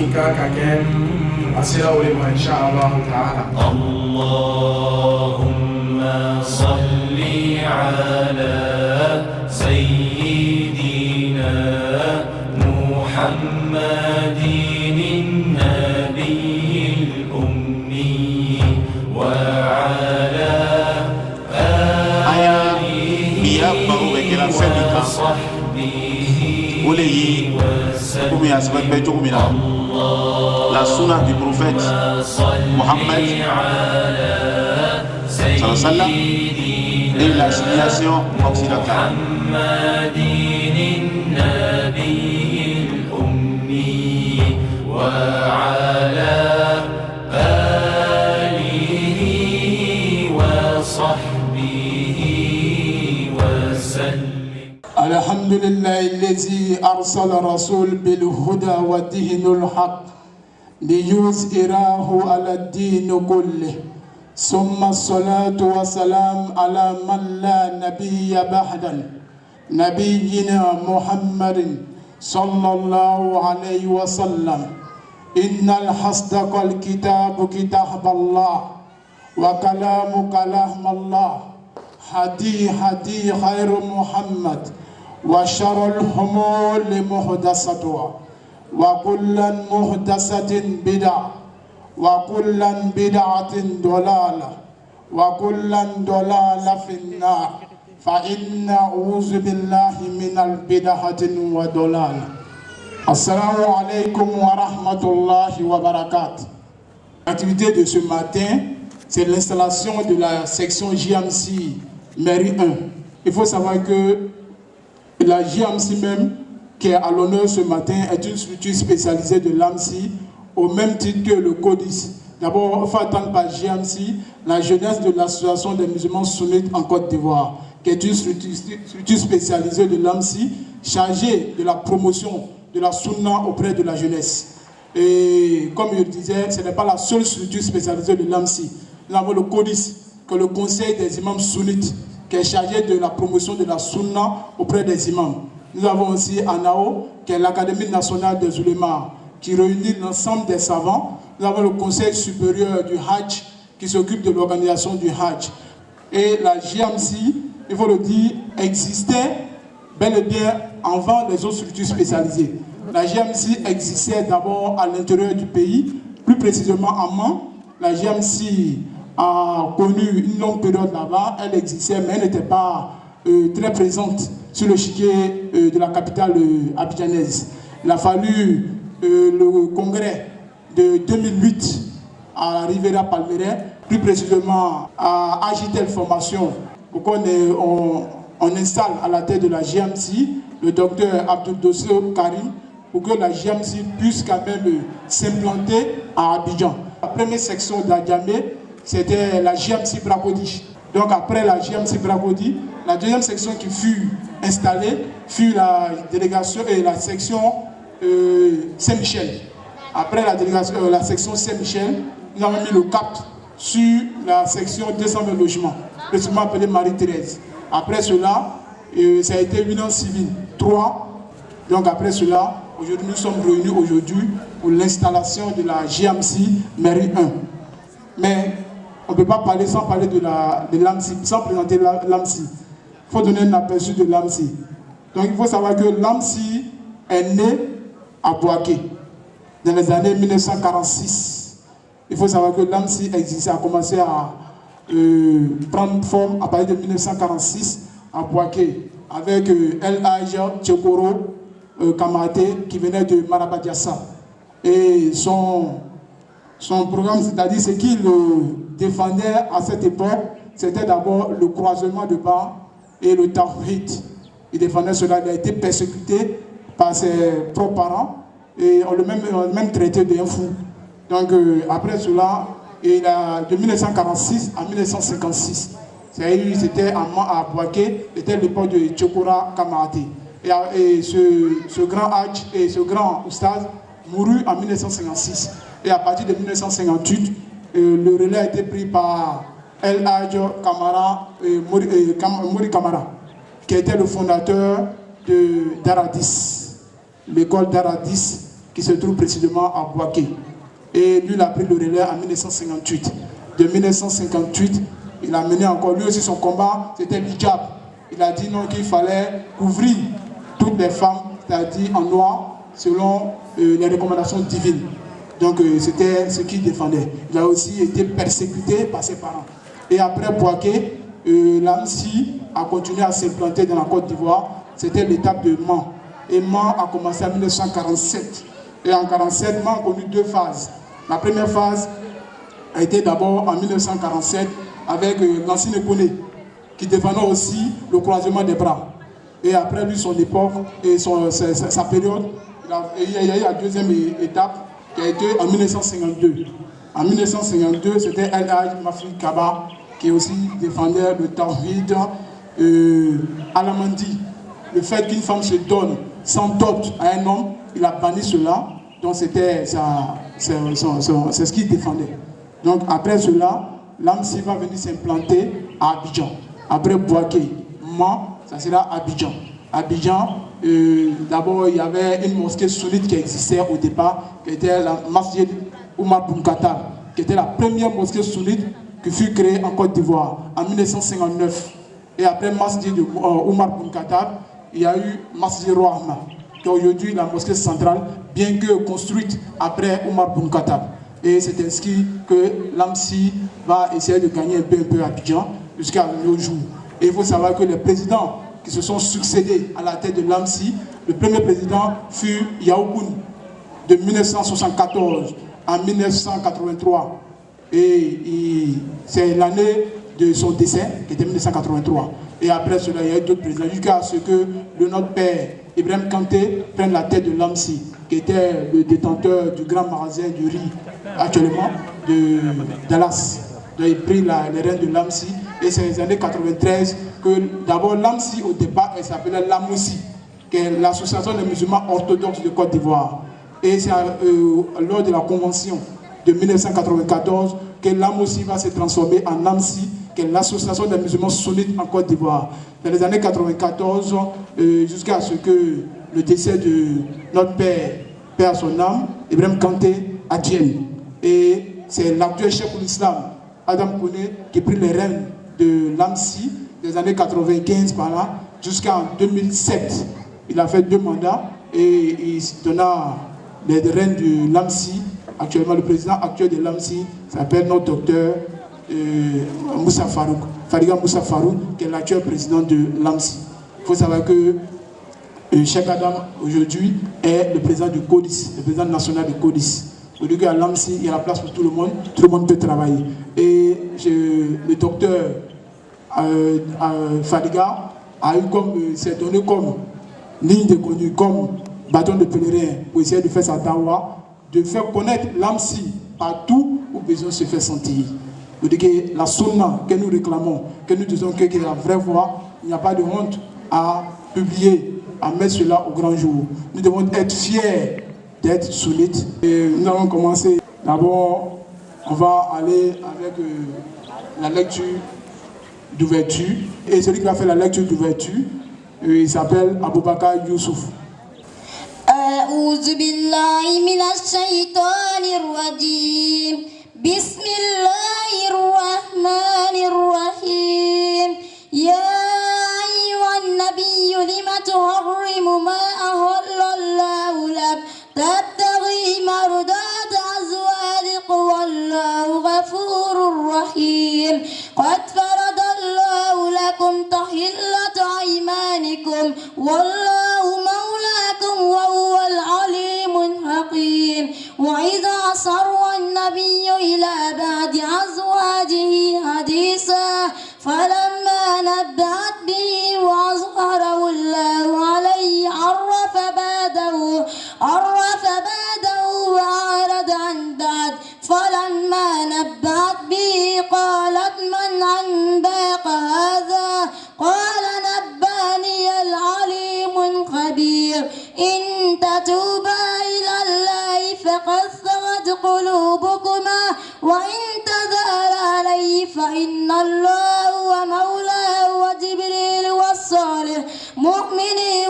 Ika Kaken, Asira Ulema, Inch'Allah Ta'ala. Allahumma salli ala Sayyidina Muhammadin Nabiyil Ummi wa ala alihi wa sahbihi la sunna du prophète Mohammed et la civilisation occidentale. الحمد لله الذي أرسل رسول بالهدى ودين الحق ليظهره على الدين كله ثم الصلاة والسلام على من لا نبي بعده نبينا محمد صلى الله عليه وسلم إن الحصدق الكتاب كتاب الله وكلام كلام الله حدي خير محمد وشر الأمور محدثاتها وكل محدثة بدعة وكل بدعة ضلالة وكل ضلالة في النار فإن أعوذ بالله من البدعة والضلال. Assalamu alaikum wa rahmatullahi wa barakatuh. L'activité de ce matin, c'est l'installation de la section JMC Mairie 1. Il faut savoir que la JMC même, qui est à l'honneur ce matin, est une structure spécialisée de l'AMSI, au même titre que le CODIS. D'abord, il faut attendre par JMC, la jeunesse de l'Association des musulmans sunnites en Côte d'Ivoire, qui est une structure spécialisée de l'AMSI, chargée de la promotion de la sunna auprès de la jeunesse. Et comme je le disais, ce n'est pas la seule structure spécialisée de l'AMSI. Nous avons le CODIS, que le Conseil des imams sunnites, qui est chargé de la promotion de la sunna auprès des imams. Nous avons aussi ANAO, qui est l'Académie nationale des oulémas, qui réunit l'ensemble des savants. Nous avons le Conseil supérieur du Hajj, qui s'occupe de l'organisation du Hajj. Et la JMC, il faut le dire, existait bel et bien avant les autres structures spécialisées. La JMC existait d'abord à l'intérieur du pays, plus précisément à Mans. La JMC a connu une longue période là-bas, elle existait, mais elle n'était pas très présente sur le chiquier de la capitale abidjanaise. Il a fallu le congrès de 2008 à Rivera Palmeraie, plus précisément à Agitel Formation, pour on installe à la tête de la JMC le docteur Abdul Dosso Karim, pour que la JMC puisse quand même s'implanter à Abidjan. La première section d'Adjamé, c'était la JMC Bracody. Donc après la JMC Bracody, la deuxième section qui fut installée fut la délégation et la section Saint-Michel. Après la section Saint-Michel, nous avons mis le cap sur la section 220 logements, précisément appelée Marie-Thérèse. Après cela, ça a été union civile 3. Donc après cela, aujourd'hui nous sommes réunis pour l'installation de la JMC Mairie 1. Mais on ne peut pas parler sans parler de l'AMSI, sans présenter l'AMSI. Il faut donner un aperçu de l'AMSI. Donc il faut savoir que l'AMSI est né à Boaké dans les années 1946. Il faut savoir que l'AMSI existait, a commencé à prendre forme à partir de 1946 à Boaké avec El Hadj Tchekoro Kamate qui venait de Marabadiassa. Et son programme, c'est-à-dire ce qu'il défendait à cette époque, c'était d'abord le croisement de bas et le tawhid. Il défendait cela, il a été persécuté par ses propres parents et on l'a même traité d'un fou. Donc après cela, de 1946 à 1956, c'était à Boaké, c'était l'époque de Tchokora Kamate. Et ce grand Hadj et ce grand oustaz mourut en 1956. Et à partir de 1958, le relais a été pris par El Hadj Kamara, Mori Kamara, qui était le fondateur d'Aradis, l'école d'Aradis, qui se trouve précisément à Bouaké. Et lui, il a pris le relais en 1958. De 1958, il a mené encore, lui aussi son combat, c'était l'hijab. Il a dit non, qu'il fallait couvrir toutes les femmes, c'est-à-dire en noir, selon les recommandations divines. Donc c'était ce qu'il défendait. Il a aussi été persécuté par ses parents. Et après Bouaké, l'AMSI a continué à s'implanter dans la Côte d'Ivoire. C'était l'étape de Mans. Et Mans a commencé en 1947. Et en 1947, Mans a connu deux phases. La première phase a été d'abord en 1947 avec Nancy Nekone, qui défendait aussi le croisement des bras. Et après lui, son époque et sa période, il y a eu la deuxième étape qui a été en 1952. En 1952, c'était El Hadj Mafri Kaba qui aussi défendait le Tawhid Alamandi. Le fait qu'une femme se donne sans dot à un homme, il a banni cela. Donc c'est ce qu'il défendait. Donc après cela, l'AMSI va venir s'implanter à Abidjan. Après Bouaké, Mans, ça sera Abidjan. Abidjan, d'abord il y avait une mosquée sunnite qui existait au départ, qui était la Masjid Oumar Boun Khattab, qui était la première mosquée sunnite qui fut créée en Côte d'Ivoire en 1959. Et après Masjid Oumar Boun Khattab, il y a eu Masjid Rohama, qui est aujourd'hui la mosquée centrale, bien que construite après Oumar Boun Khattab. Et c'est ainsi que l'AMSI va essayer de gagner un peu à Abidjan jusqu'à nos jours. Et il faut savoir que les présidents qui se sont succédés à la tête de l'AMSI, le premier président fut Yaoukoun de 1974 à 1983. Et c'est l'année de son décès, qui était 1983. Et après cela, il y a eu d'autres présidents, jusqu'à ce que notre père, Ibrahim Kanté, prenne la tête de l'AMSI, qui était le détenteur du grand magasin du riz, actuellement, de Dallas. Donc il prit les rênes de l'AMSI. Et c'est les années 93 que d'abord l'AMSI, au départ, elle s'appelait l'AMOSI, qui est l'association des musulmans orthodoxes de Côte d'Ivoire. Et c'est lors de la convention de 1994 que l'AMOSI va se transformer en AMSI, qui est l'association des musulmans sunnites en Côte d'Ivoire. Dans les années 94, jusqu'à ce que le décès de notre père, père à son âme, Ibrahim Kanté, advienne. Et c'est l'actuel chef de l'islam, Adam Kone, qui prit les rênes de l'AMSI des années 95 par là, jusqu'en 2007. Il a fait 2 mandats et il donna les rênes de l'AMSI. Actuellement, le président actuel de l'AMSI s'appelle notre docteur Moussa Farouk, Fariga Moussa Farouk, qui est l'actuel président de l'AMSI. Il faut savoir que Cheikh Adam, aujourd'hui, est le président du CODIS, le président national du CODIS. Aujourd'hui, à l'AMSI, il y a la place pour tout le monde peut travailler. Et le docteur Fadiga s'est donné comme ligne de conduite, comme bâton de pèlerin pour essayer de faire sa dawa, de faire connaître l'AMSI partout où besoin se fait sentir. C'est-à-dire que la sunna que nous réclamons, que nous disons que c'est la vraie voie, il n'y a pas de honte à publier, à mettre cela au grand jour. Nous devons être fiers d'être sunnites. Et nous allons commencer. D'abord, on va aller avec la lecture d'ouverture. Et celui qui va faire la lecture d'ouverture, il s'appelle Aboubakar Youssouf. أعوذ بالله من الشيطان الرجيم بسم الله الرحمن الرحيم يا أيها النبي لم تحرم ما أحل الله لك تبتغي مرضات أزواجك والله غفور رحيم قد فرض الله لكم تحلة أيمانكم والله مولاكم وهو العليم الحكيم وإذا أسر النبي إلى بعض أزواجه حديثا فلما نبأت به وأظهره الله عليه عرف بعده وأعرض عن بعد فلما نبأت به قالت من أنباك هذا قال نبأني العليم الخبير إن تتوبا إلى الله فقد صغت قلوبكما وإن تظاهر عليه فإن الله هو مولاه وجبريل والصالح مؤمني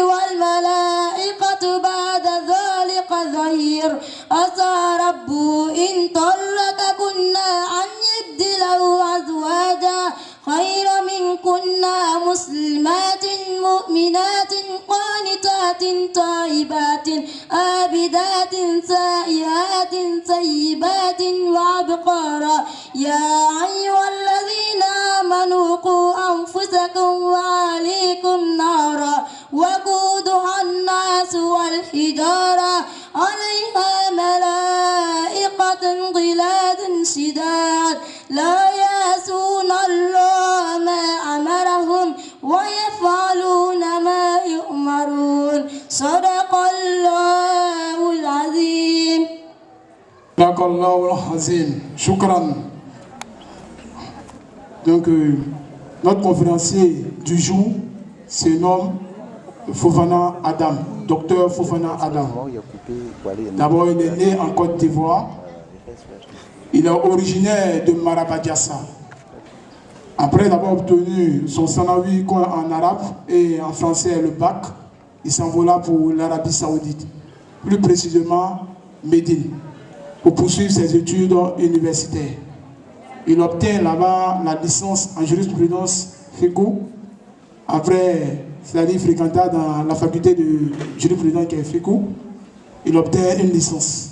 والملائكة بعد طلقكن أن يبدله أزواجا خيرا منكن مسلمات مؤمنات قانتات تائبات عابدات سائحات ثيبات وأبكارا يا أيها الذين آمنوا قوا أنفسكم وأهليكم نارا وقودها الناس والحجارة عليها ملائكة غلاظ شداد لا يعصون الله ما أمرهم ويفعلون ما يؤمرون صدق الله العظيم. صدق الله العظيم. Shukran. Donc, notre conférencier du jour se nomme Fofana Adam, docteur Fofana Adam. D'abord, il est né en Côte d'Ivoire. Il est originaire de Marabadiassa. Après avoir obtenu son sanawi en arabe et en français le bac, il s'envola pour l'Arabie Saoudite, plus précisément Médine, pour poursuivre ses études universitaires. Il obtient là-bas la licence en jurisprudence fiqh. Après, c'est-à-dire fréquenta dans la faculté de jurisprudence qui est fiqh, il obtient une licence.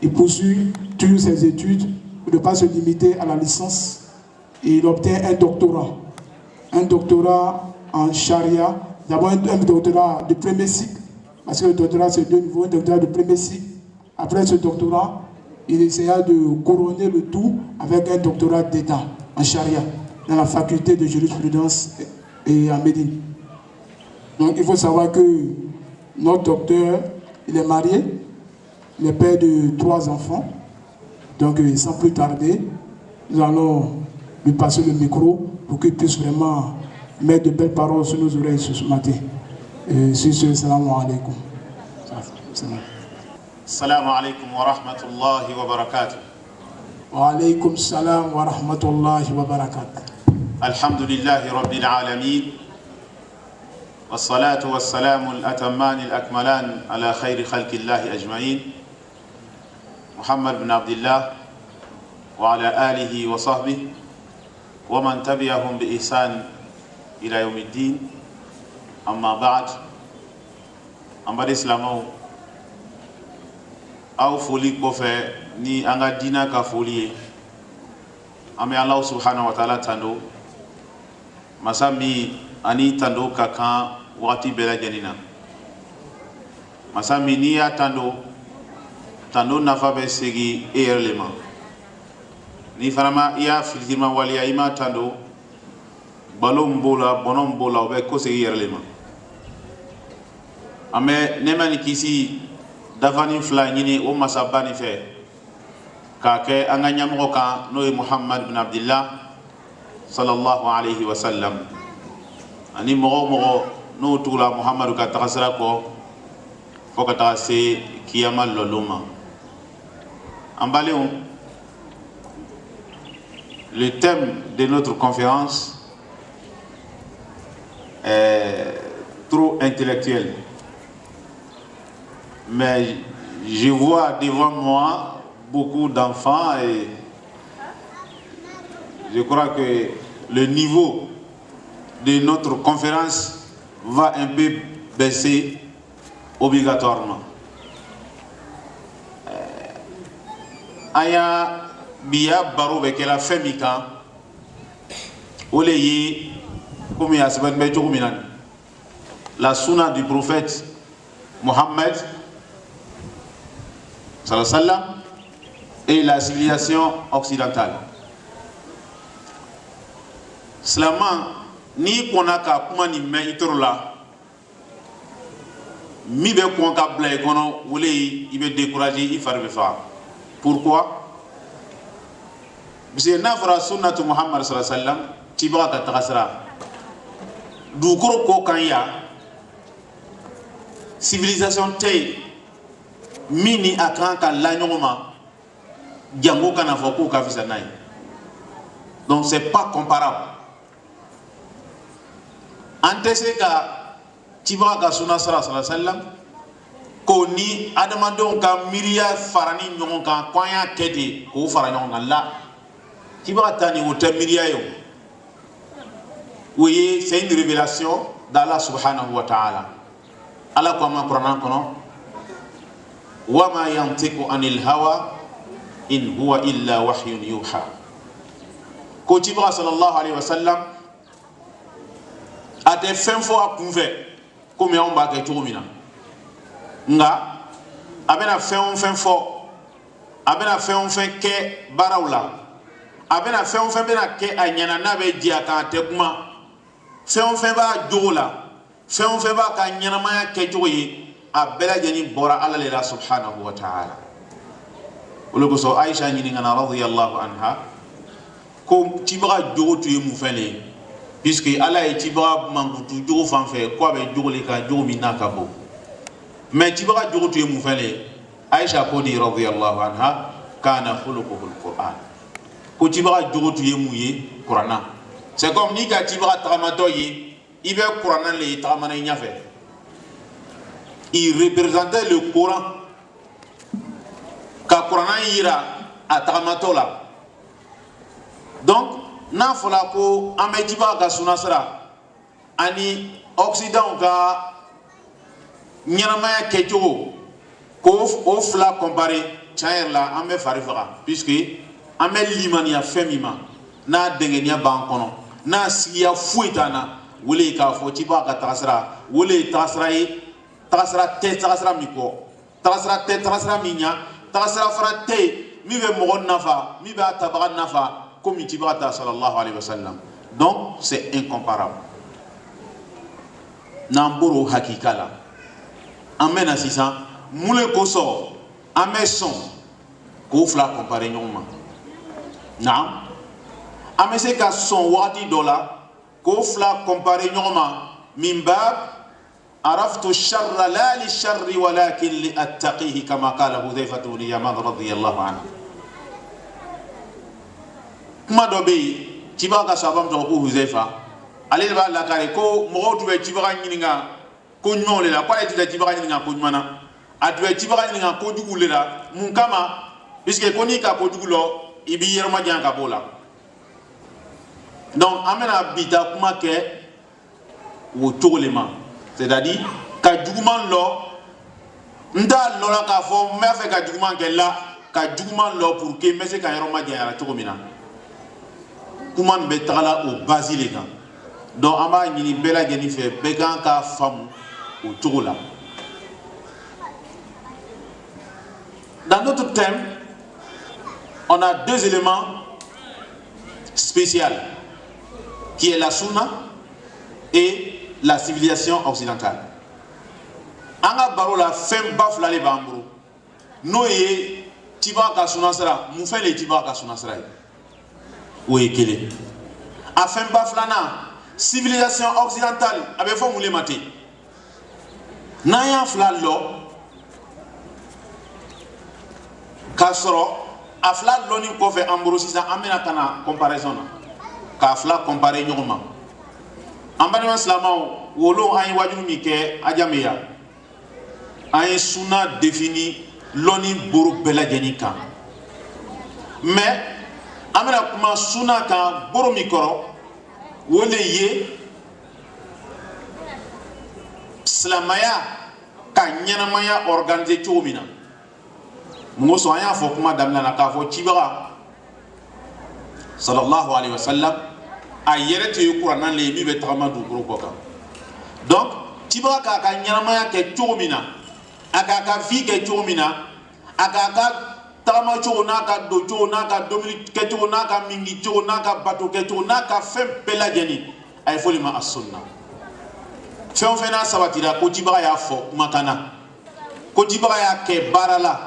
Il poursuit toutes ses études pour ne pas se limiter à la licence. Et il obtient un doctorat. Un doctorat en charia. D'abord un doctorat de premier cycle, parce que le doctorat c'est deux niveaux, un doctorat de premier cycle. Après ce doctorat, il essaya de couronner le tout avec un doctorat d'État en charia, dans la faculté de jurisprudence et à Médine. Donc il faut savoir que notre docteur, il est marié, il est père de 3 enfants. Donc sans plus tarder, nous allons lui passer le micro pour qu'il puisse vraiment mettre de belles paroles sur nos oreilles ce matin. Sur ce, salam alaikum. Salam alaikum wa rahmatullahi wa barakatuh. Wa alaikum salam wa rahmatullahi wa barakatuh. Alhamdulillahi rabbil alamin. والصلاة والسلام الأتمان الأكملان على خير خلق الله أجمعين محمد بن عبد الله وعلى آله وصحبه ومن تبعهم بإحسان إلى يوم الدين أما بعد أما الإسلام أو فولي كوفي ني أنغا دينا كفولي أمي الله سبحانه وتعالى تندو مسامي أني تندو كاكان وقتي بلا جنينا مسامي نيا تندو نفا بسيغي إيرلما ni farama iya filtima waliya ima tando balom bola bonom bola obe ko se yerlema ame nemani kisi davani fla nyini o masabani fe ka ke anga nyamo ka no Muhammad ibn Abdullah sallallahu alayhi wa sallam ani mo no tula Muhammad ka takasra ko ka ta se kiyama loluma ambaleon. Le thème de notre conférence est trop intellectuel. Mais je vois devant moi beaucoup d'enfants et je crois que le niveau de notre conférence va un peu baisser obligatoirement. Aya biya baro be kela femika ole yi comme ya saban be joguminan la sunna du prophète Mohammed sallallahu alayhi wa sallam et la civilisation occidentale. Slama ni konaka kuma ni me itorola mi be konka blay kono wole yi be décourager i farbe fa. Pourquoi? Parce que nafra sunnatu Muhammad sallallahu alayhi wa sallam tiba ka takasra dukoro ko kan ya civilisation tay mini akran ka la nyoma jango kana foko ka fisa nay. Donc c'est pas comparable. Antese ka tiba ka sunna sallallahu alayhi wa sallam ko ni adamadenw ka miiriya fara ni ɲɔgɔn kan ko an y'a kɛ ten k'o fara ɲɔgɔn kan la kibaga ta ni o tɛ miiriya ye o ye c'est une révélation d'Allah subhanahu wa ta'ala. Allah ko ma Qur'an kono wa ma yantiqu anil hawa in huwa illa wahyun yuha. Ko kibaga sallallahu alayhi wa sallam a tɛ fɛn fɔ a kunfɛ komi anw b'a kɛ cogo min na nga a bɛna fɛn o fɛn fɔ a bɛna fɛn o fɛn kɛ baaraw la a bɛna fɛn o fɛn bɛna kɛ a ɲɛna n'a bɛ diya k'a tɛ kuma fɛn o fɛn b'a jogo la fɛn o fɛn b'a ka ɲɛnamaya kɛcogo ye a bɛɛ lajɛlen bɔra Ala le la subhanahu wa ta'ala. O le kosɔn Aisha ɲininkana radiyallahu anha ko cibaga jogo tun ye mun fɛn le ye puisque Ala ye cibaga mankutu jogo fan fɛ ko a bɛ jogo le kan jogo min n'a ka bon mais cibaga jogo tun ye mun fɛn le ye Aisha ko di radiyallahu anha kana khuluquhul Qur'an ko cibaga jogo tun ye mun ye Qur'ana. C'est comme ni ka cibaga tagamatɔ ye i bɛ Qur'ana le ye tagamana i ɲɛfɛ. Il représentait le Coran ka Qur'ana yira a tagamatɔ la. Donc n'a fɔla ko an bɛ cibaga ka sunasira ani Occident ka ɲɛnamaya kɛcogo k'o fila comparer tiɲɛ yɛrɛ la an bɛ fari faga puisque an bɛ limaniya fɛn min ma n'a dɛngɛniya b'an kɔnɔ n'a sigiya foyi t'an na wele ye k'a fɔ cibaga ka tagasira wele ye tagasira ye tagasira tɛ tagasira min kɔ tagasira tɛ tagasira min ɲa tagasira fana tɛ yen min bɛ mɔgɔ nafa min b'a tabaga nafa komi cibaga ta sallallahu alayhi wa sallam. Donc c'est incomparable. N'an bɔra o hakika la an bɛ na sisan mun le kosɔn an bɛ sɔn k'o fila comparer ɲɔgɔn ma naam an bɛ se ka sɔn wagati dɔ la k'o fila comparer ɲɔgɔn ma min bab araftu sharra la li sharri walakin li attaqihi kama qala Hudhayfa ibn Yaman radiyallahu anhu. Kuma dɔ bɛ yen cibaga ka sahaba tɔgɔ ko Hudhayfa ale de b'a lakari ko mɔgɔw tun bɛ cibaga ɲininka ko ɲumanw le la ko ale tun tɛ cibaga ɲininka ko ɲuman na a tun bɛ cibaga ɲininka kojugu le la mun kama puisque ko n'i ka kojugu lɔ i b'i yɛrɛma janya ka bɔ o la. Donc an bɛna bi ta kuma kɛ o cogo le ma c'est-à-dire ka juguman lɔ n t'a lɔ la k'a fɔ n b'a fɛ ka juguman kɛ la ka juguman lɔ pour que n bɛ se ka yɛrɛma janya la cogo min na kuma nin bɛ tagala o base le kan. Donc an b'a ɲini bɛɛ lajɛlen fɛ bɛɛ kan k'a faamu o cogo la. Dans notre thème, on a deux éléments spéciaux qui est la sunna et la civilisation occidentale. An ka baro la fɛn ba fila de b'an bolo n'o ye cibaga ka sunna sira mun fɛn de ye cibaga ka sunna sira ye o ye kelen. A fɛn ba filanan civilisation occidentale a bɛ fɔ mun le ma ten n'an y'a fila lɔ k'a sɔrɔ a fila lɔnni kɔfɛ an bolo sisan an bɛna ka na comparaison na k'a fila comparer ɲɔgɔn ma. An balima silamɛw wolo an ye wajibi min kɛ ajami ya an ye sunna défini lɔnni boro bɛɛ lajɛlen kan mais an bɛna kuma sunna kan boro min kɔrɔ o le ye silamɛya ka ɲɛnamaya organiser cogo min na. Mun kosɔn an y'a fɔ kuma daminɛ na k'a fɔ cibaga sallallahu alayhi wa sallam a yɛrɛ tun ye kuranna le ye min bɛ tagama dugukolo kɔ kan. Donc cibaga k'a ka ɲɛnamaya kɛ cogo min na a k'a ka vie kɛ cogo min na a k'a ka tagama cogo n'a ka don cogo n'a ka domini kɛ cogo n'a ka mingi cogo n'a ka bato kɛ cogo n'a ka fɛn bɛɛ lajɛlen a ye fɔli ma a sunna. Fɛn o fɛn n'a sabatira ko cibaga y'a fɔ kumakan na ko cibaga y'a kɛ baara la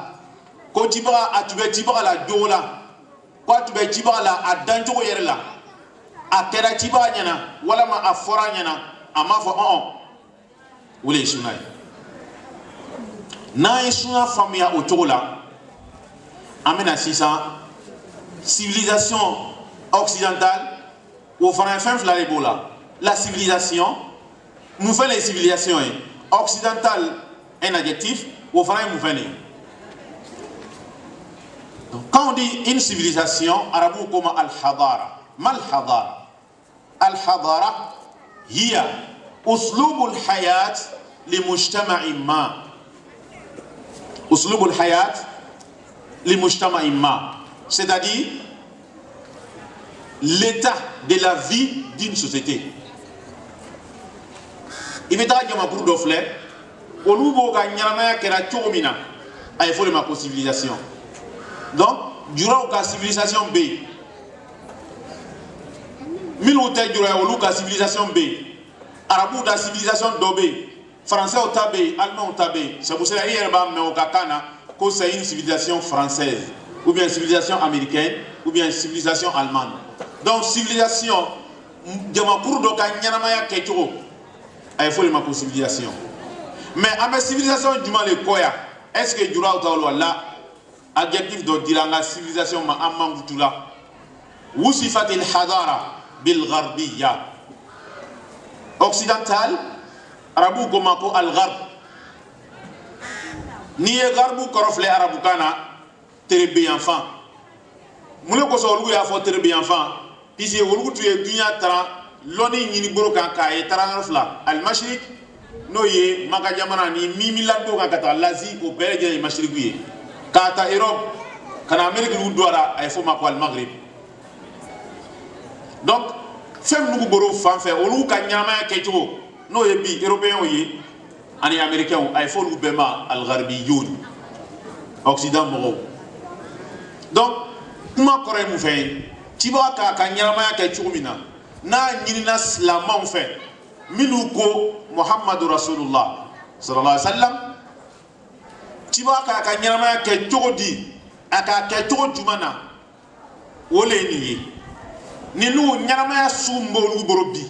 ko cibaga a tun bɛ cibaga la jogo la ko a tun bɛ cibaga la a dancogo yɛrɛ la a kɛra cibaga ɲɛna walama a fɔra ɲɛna a m'a fɔ o le ye sunna ye. N'an ye sunna faamuya o cogo la an bɛna sisan civilisation occidentale o fana ye fɛn fila de b'o la. La civilisation mun fɛn le ye civilisation ye occidentale un adjectif au fana est mouvement. Donc quand on dit une civilisation, arabe comme al-hadara. Mal hadara. Al-hadara hiya uslubul hayat li mujtama'in ma. Uslubul hayat li mujtama'in ma. C'est-à-dire l'état de la vie d'une société. Il veut dire que pour d'offler, au nouveau gagnant qui a tout mina, il faut ma civilisation. Donc, durant la civilisation B, militaire durant la civilisation B, arabe la civilisation B, français au tabé, allemand au tabé. C'est pour cela que c'est une civilisation française, ou bien une civilisation américaine, ou bien une civilisation allemande. Donc, civilisation, il faut ma civilisation. Mais à ma civilisation du mal est quoi? Est-ce que durant là, adjectif de dire la civilisation ma amman là? Wusifat al hadara bil gharbiya. Occidental, arabu komako al gharb. Ni e garbu korofle arabu kana terebe enfant. Mule ko so lugu ya fo terebe enfant. Pisi wolugu tu e dunya tra loni nyini boro kan ka e tarangafla al mashriq no ye maka jamana ni mimi lando kan kata l'Asie au belge e mashriq ye kata Europe kana Amérique lu doara ay fo mako al maghrib. Donc fem nugu boro fanfe olu ka nyama ke to no ye bi européen ye ani américain ay fo lu bema al gharbiyun occident mo. Donc kuma kore mu fe tiba ka nyama ke chumina na ñinina silamanw fɛ minnu ko Muhammadu Rasulullah sallallahu alaihi wa sallam ci b'a k'a ka ɲɛnamaya kɛ cogo di a k'a kɛ cogo jumɛn na o le ye nin ye ni n'u ɲɛnamaya su min b'olu bolo bi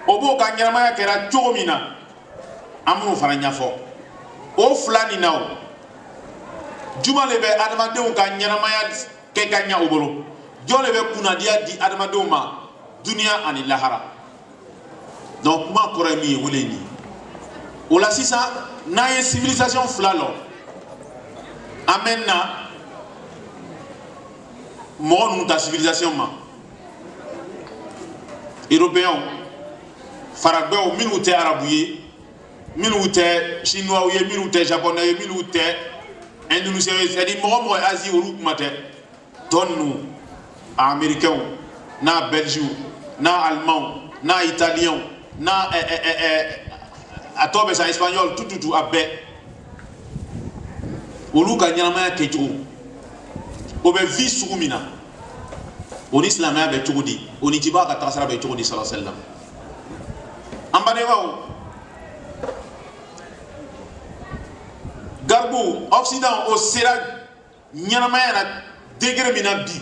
o b'o ka ɲɛnamaya kɛra cogo min na an b'o fana ɲɛfɔ o fila nin na o juma le bɛ adamadenw ka ɲɛnamaya kɛ ka ɲɛ o bolo jɔn le bɛ kunnadiya di adamadenw ma dunia ani lahara. Donc kuma kɔrɔ min ye wele ni o la sisan n'an ye civilisation fila lɔ an bɛ na mɔgɔ ninnu ta civilisation ma européens farabɛw minnu tɛ arabu ye minnu tɛ chinois ye minnu tɛ japonais ye minnu tɛ indonésiens ye c'est-à-dire mɔgɔ mɔgɔ Asie olu kuma tɛ tɔ ninnu américains n'a belgique na allemand na italien na atobe sa espagnol tout abbe olu ka nyama ke jogo o be vi sugumina on islam ya be tugudi oni tiba ka tasara be tugudi sallallahu alaihi wasallam ambane wawo garbu occident o sera nyama ya na degré mina bi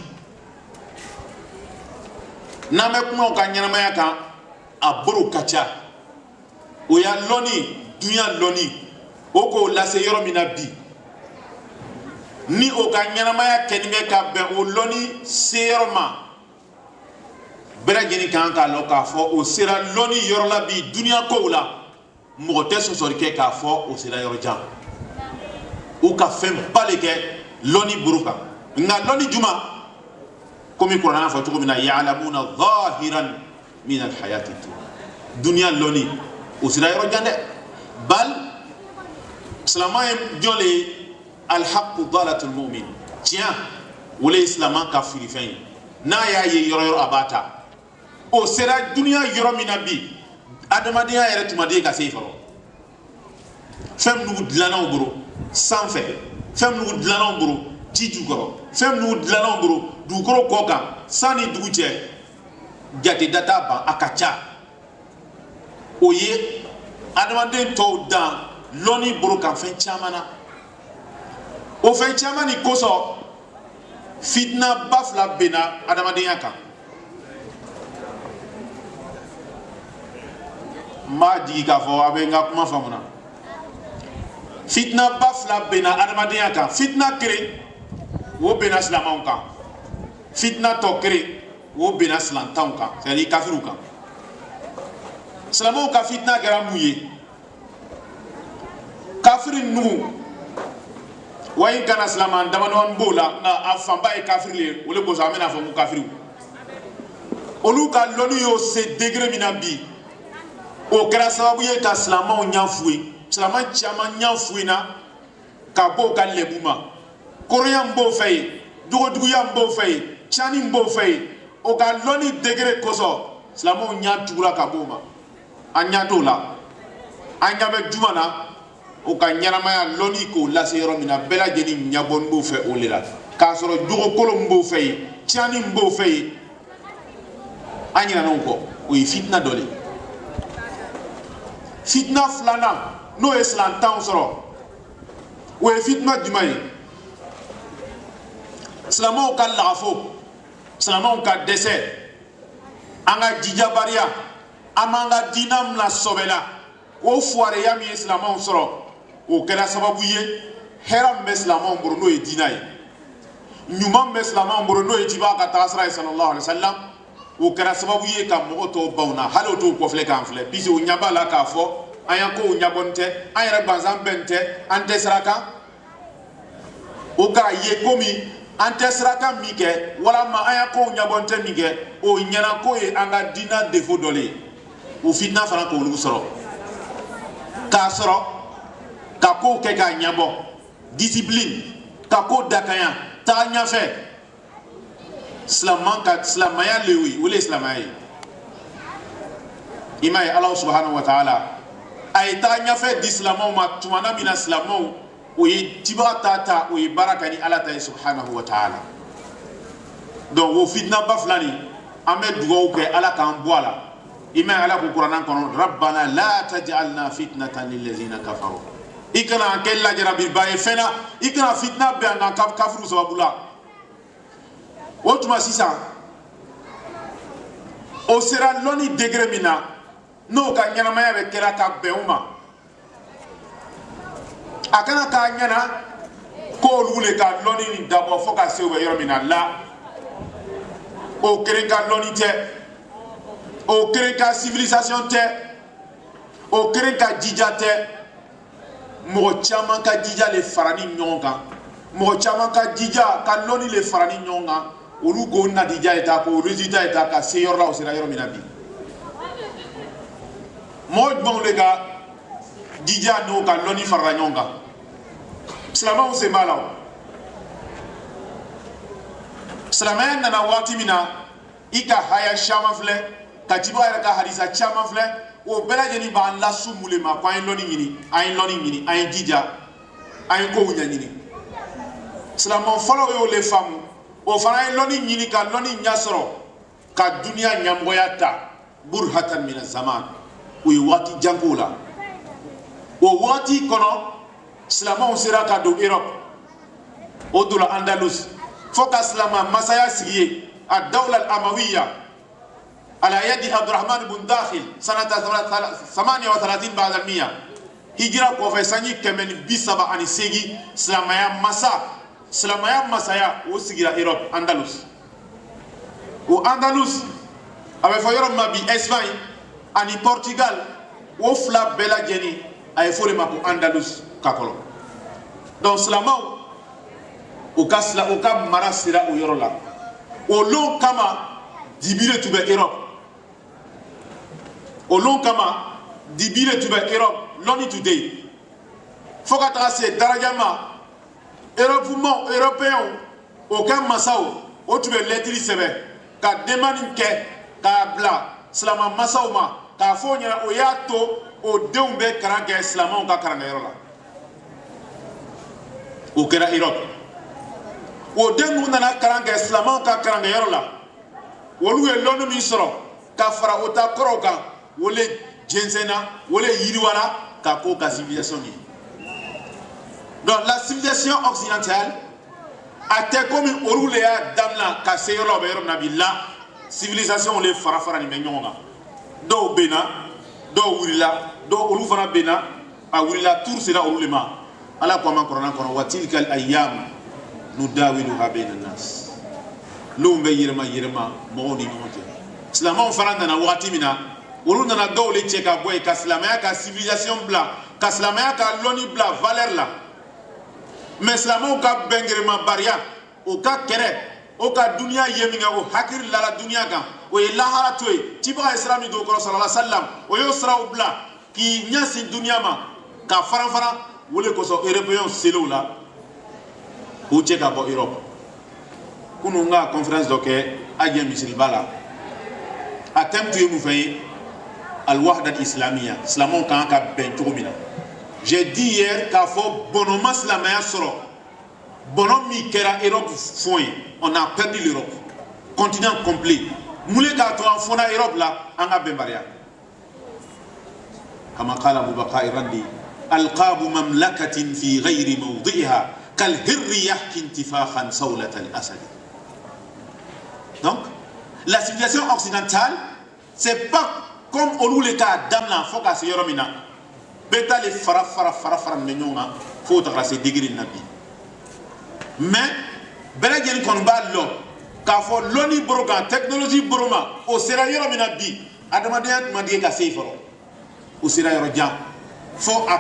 n'a mɛ kuma ka ɲɛnamaya kan a boro ka ca o ya lɔnni dunya lɔnni o k'o lase yɔrɔ min na bi ni o ka ɲɛnamaya kɛni bɛ ka bɛn o lɔnni se yɔrɔ ma bɛɛ lajɛlen kan k'a lɔn k'a fɔ o sera lɔnni yɔrɔ la bi dunya kow la mɔgɔ tɛ sɔsɔli kɛ k'a fɔ o sera yɔrɔ jan o ka fɛn ba de kɛ lɔnni boro kan nka lɔnni juma komi Qur'an fa cogo mina ya'lamuna zahiran min al-hayati dunya loni o sira yɔrɔ jan dɛ bal silama ye jɔn le ye al-haqqu dalatul mu'min tiɲɛ o le ye silama ka firifɛn ye n'a y'a ye yɔrɔ yɔrɔ a b'a ta o sera dunya yɔrɔ min na bi adamadenya yɛrɛ tuma de ka se fɔlɔ fɛn minnu dilannaw bolo sanfɛ fɛn minnu dilannaw bolo ji jukɔrɔ fɛn minnu dilannaw bolo dugukolo kɔ kan sanni dugu cɛ jate data ban a ka ca o ye adamaden tɔw dan lɔnni bolo kan fɛn caman na o fɛn caman ni kosɔn fitina ba fila benna adamadenya kan n b'a jigi k'a fɔ a bɛ n ka kuma faamuna fitina ba fila benna adamadenya kan fitina kelen o benna silamɛw kan fitna tɔ kelen o benna silantanw kan c'est-à-dire kafiriw kan silamɛw ka fitna kɛra mun ye kafirin nu wayin kana islaman damanon bola na afamba e kafirle wole ko zamena fa mu kafiru olu ka lonu yo se degré minabi o kɛra sababu ye ka silamaw ɲafuwe silaman caman ɲafuwe na ka bɔ ka lebu ma kɔrɔya n b'o fɛ ye jogojuguya n b'o fɛ ye cani n b'o fɛ ye o ka lɔni degré kosɔn silamaw ɲa tugula ka bɔ o ma an ɲa t'o la an ɲa bɛ juma na o ka ɲɛnamaya lɔni k'o lase yɔrɔ min na bɛɛ lajɛlen ɲabɔ n b'o fɛ o de la k'a sɔrɔ jogokolo n b'o fɛ ye cani n b'o fɛ ye an ɲinana o kɔ o ye fitina dɔ de fitna filanan n'o ye silantanw sɔrɔ o ye fitna jumɛn ye silamɛw ka lagafo silamɛw ka dɛsɛ an ka jijabariya an b'an ka diina mina sɔbɛla o fuwareya min ye silamɛw sɔrɔ o kɛra sababu ye hɛrɛ min bɛ silamɛw bolo n'o ye diina ye ɲuman min bɛ silamɛw bolo n'o ye jiba ka tagasira ye sallallahu alaihi wa sallam o kɛra sababu ye ka mɔgɔ tɔw baw na hali o t'o kɔfilɛ k'an filɛ puisque o ɲɛ b'a la k'a fɔ an y'an kow ɲabɔn tɛ an yɛrɛ gansan bɛn tɛ an tɛ sirakan o k'a ye komi an tɛ sirakan min kɛ walama an y'an kow ɲabɔn tɛ min kɛ o ɲɛna ko ye an ka diina défaut dɔ le ye o fitina fana k'olu sɔrɔ k'a sɔrɔ ka kow kɛ k'a ɲɛbɔ discipline ka ko dakanya taga ɲɛfɛ silamaya le ye o le ye silamaya ye i m'a ye Ala subhanahu wa ta'ala a ye taga ɲɛfɛ di silamɛw ma tumana min na silamɛw o ye tibaga ta o ye baara kɛ ni Ala ta ye subhanahu wa ta'ala donc o fitinaba fila nin an bɛ dugawu kɛ Ala k'an bɔ a la i m'a ye Ala ko kuranɛ kɔnɔ rabbana la taj'alna fitnatan lillazina kafaru i kana an kɛ lajarabiba ye fɛn na i kana fitina bɛn an kan kafiru sababu la o tuma sisan o sera lɔnni degré min na n'o ka ɲɛnamaya bɛ kɛra ka bɛn o ma a kana k'a ɲɛna k'olu le ka lɔnni nin dabɔ fo ka se o bɛ yɔrɔ min na la o kelen ka lɔnni tɛ o kelen ka civilisation tɛ o kelen ka jija tɛ mɔgɔ caman ka jija le fara ni ɲɔgɔn kan mɔgɔ caman ka jija ka lɔnni le fara ni ɲɔgɔn kan olu k'o natija ye ta k'o résultat ye ta ka se yɔrɔ la o sera yɔrɔ min na bi mɔgɔ jumɛnw le ka jija n'o ka lɔnni farala ɲɔgɔn kan silamɛw sen b'a la o silamɛya nana waati min na i ka haya caman filɛ ka jiba yɛrɛ ka hadisa caman filɛ o bɛɛ lajɛlen b'an lasu mun le ma ko an ye lɔnni ɲini an ye lɔnni ɲini an ye jija an ye kow ɲɛɲini silamɛw fɔlɔ y'o le faamu o fana ye lɔnni ɲini ka lɔnni ɲɛ sɔrɔ ka duniya ɲɛmɔgɔya ta burhatan mina zaman o ye waati jan k'o la o waati kɔnɔ silamɛw sera ka don Europe o donna Andalus fo ka silamɛ masaya sigi ye a dawla al-amawiya ala yadi Abdurrahman ibn Dakhil sanata 38 ba'da al-miya hijira kɔfɛ sanji 178 silamɛya masaya o sigira Europe Andalus o Andalus a bɛ fɔ yɔrɔ min ma bi Espagne ani Portugal o fila bɛɛ lajɛlen a ye fɔ de ma ko Andalus ka kɔrɔ donc silamɛw o ka mara sera o yɔrɔ la o lon kama dibi de tun bɛ Europe o lon kama dibi de tun bɛ Europe lɔnni tun tɛ yen fo ka taga se daraja ma européens o ka masaw o tun bɛ lɛtiri sɛbɛn ka demande kɛ k'a bila silamɛ masaw ma k'a fɔ o ɲɛna o y'a to o denw bɛ kalan kɛ silamɛw ka karankɛyɔrɔ la o kɛra Europe o den ninnu nana kalan kɛ silamɛw ka karankɛyɔrɔ la olu ye lɔnni min sɔrɔ ka fara o ta kɔrɔw kan o le jɛnsɛnna o le yiriwala ka k'o ka civilisation ye donc la civilisation occidentale a tɛ komi olu le y'a damina ka se yɔrɔ la o bɛ yɔrɔ min na bi la civilisation le fara nin bɛ ɲɔgɔn kan dɔw bɛnna dɔw wulila dɔw olu fana bɛnna a wulila tur sera olu le ma Ala ko a ma kuranɛ kɔnɔ wa tilkal ayyam nudawiluha bayna nas lon bɛ yɛlɛma mɔgɔw ni ɲɔgɔn cɛ silamɛw fana nana wagati min na olu nana dɔw le cɛ ka bɔ yen ka silamɛya ka civilisation bila ka silamɛya ka lɔnni bila valeur la mais silamɛw ka bɛnkɛrɛma bariya o ka kɛrɛ o ka duniya ye min kɛ o hakili lala duniya kan o ye lahara to ye cibaga ye sira min don o kɔrɔ sallallahu alaihi wasallam o y'o siraw bila k'i ɲɛsin duniya ma ka faran-faran o de kosɔn européens selew la k'u cɛ ka bɔ Europe kunun ka conférence dɔ kɛ Agen misiriba la a thème tun ye mun fɛn ye al-wahdat islamiyya silamɛw kan ka bɛn cogo min na j'ai dit hier k'a fɔ bɔnɔ ma silamɛya sɔrɔ bɔnɔ min kɛra Europe fɔn ye on a perdu l'Europe continent complet mun de k'a to an fɔnna Europe la an ka bɛnbaliya kama qala Abubakar Randi alqabu mamlakatin fi ghayri mawdi'iha kal hirri yahki intifakhan sawlat al-asad. Donc la civilisation occidentale c'est pas comme olu le ka damna fo ka se yɔrɔ min na bɛɛ ta le fara minɛ ɲɔgɔn kan fo ta ka se degré in na bi mais bɛɛ lajɛlen kɔni b'a lɔn k'a fɔ lɔnni bolo kan technologie bolo ma o sera yɔrɔ min na bi adamadenya tun ma dege ka se yen fɔlɔ o sera yɔrɔ jan fo a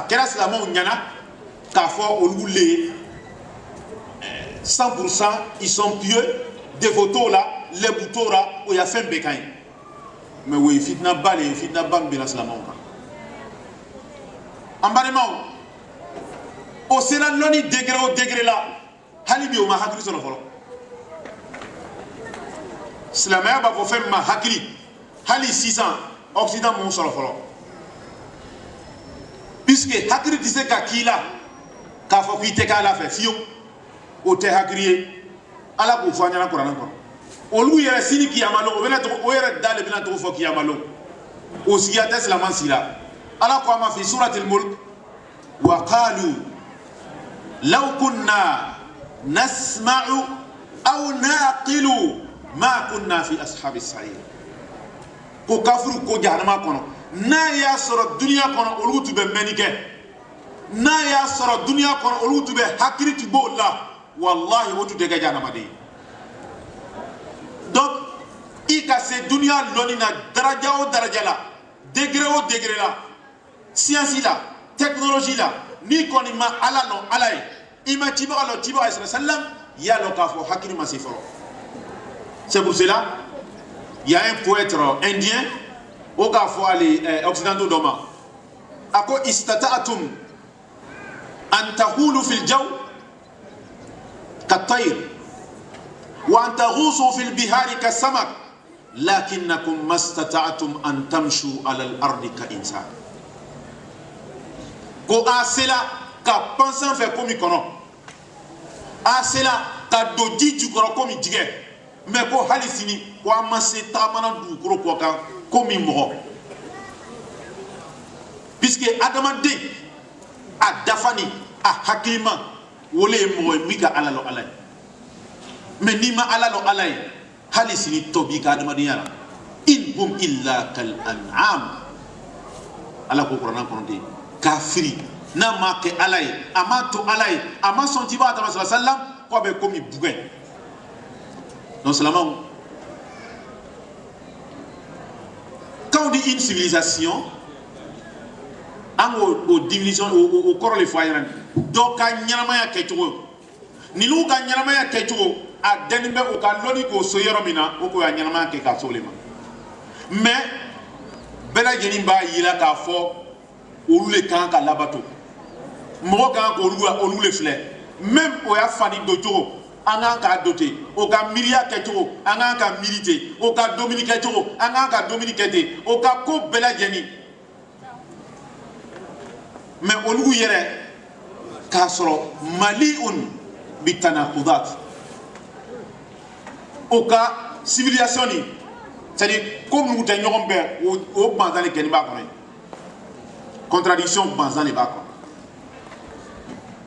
kɛra silamɛw ɲɛna k'a fɔ olu le 100% ils sont pieux dévotos la lebutow la o ya fɛn bɛɛ ka ɲi mais o ye fitina ba le ye fitina ba min bɛna silamɛw kan an balimaw o sera lɔnni degré o degré la hali bi o ma hakili sɔrɔ fɔlɔ silamɛya b'a fɔ fɛn min ma hakili hali sisan occident m'o sɔrɔ fɔlɔ puisque hakili tɛ se ka k'i la k'a fɔ k'i tɛ kɛ Ala fɛ fiyewu o tɛ hakili ye Ala k'o fɔ an ɲɛna kuranɛ kɔnɔ olu yɛrɛ sini kiyama lon o yɛrɛ da le bɛna tɔgɔ fɔ kiyama lon o sigiya tɛ silaman si la Ala ko a ma fi suratil mulk wa qalu law kunna nasma'u aw naqilu ma kunna fi ashabi sa'ir ko kafuru ko jahanama kɔnɔ n'a y'a sɔrɔ duniya kɔnɔ olu tun bɛ mɛnni kɛ n'a y'a sɔrɔ duniya kɔnɔ olu tun bɛ hakili tun b'o la wallahi o tun tɛ kɛ jahanamaden ye donc i ka se duniya lɔnni na daraja o daraja la degré o degré la science la technologie la n'i kɔni ma Ala lɔn Ala ye i ma cibaga lɔn cibaga ye sallam i y'a lɔn k'a fɔ hakili ma se fɔlɔ c'est pour cela il y a un poète indien o k'a fɔ ale occidentaux dɔ ma a ko istata'tum an tahulu fil jaw كالطير وأن تغوصوا في البحار كالسمك لكنكم ما استطعتم أن تمشوا على الأرض كإنسان ko asela ka penser faire comme ikono asela ka doji jukoro comme jige mais ko halisini ko amase tamana du kuro ko kan comme mo puisque adamade a dafani a hakima wole mo mi ka Ala lo Ala mais ni ma Ala lo Ala hali sini tobi ka adamadiya la in hum illa kal an'am Ala ko Qur'an kono de kafiri na ma ke Ala ama to Ala ama sonti ba ta sallam ko be komi bugen non seulement quand on dit une civilisation en division au corps les foyers donc ka ɲanamaya kɛcogo ni n'u ka ɲanamaya kɛcogo a dɛni bɛ u ka lɔnni k'o so yɔrɔ min na o k'o ya ɲanamaya kɛ k'a so le ma mais bɛɛ lajɛlen b'a yira k'a fɔ olu le kan ka labato mɔgɔ kan k'olu le filɛ même o y'a fani do cogo an kan k'a do ten o ka miiriya kɛcogo an kan ka miiri ten o ka domini kɛcogo an kan ka domini kɛ ten o ka ko bɛɛ lajɛlen mais olu yɛrɛ k'a sɔrɔ maliun bitanakudat o ka civilisation ni c'est-à-dire ko minnu tɛ ɲɔgɔn bɛn o banzan de kɛni b'a kɔnɔ contradiction banzan de b'a kɔnɔ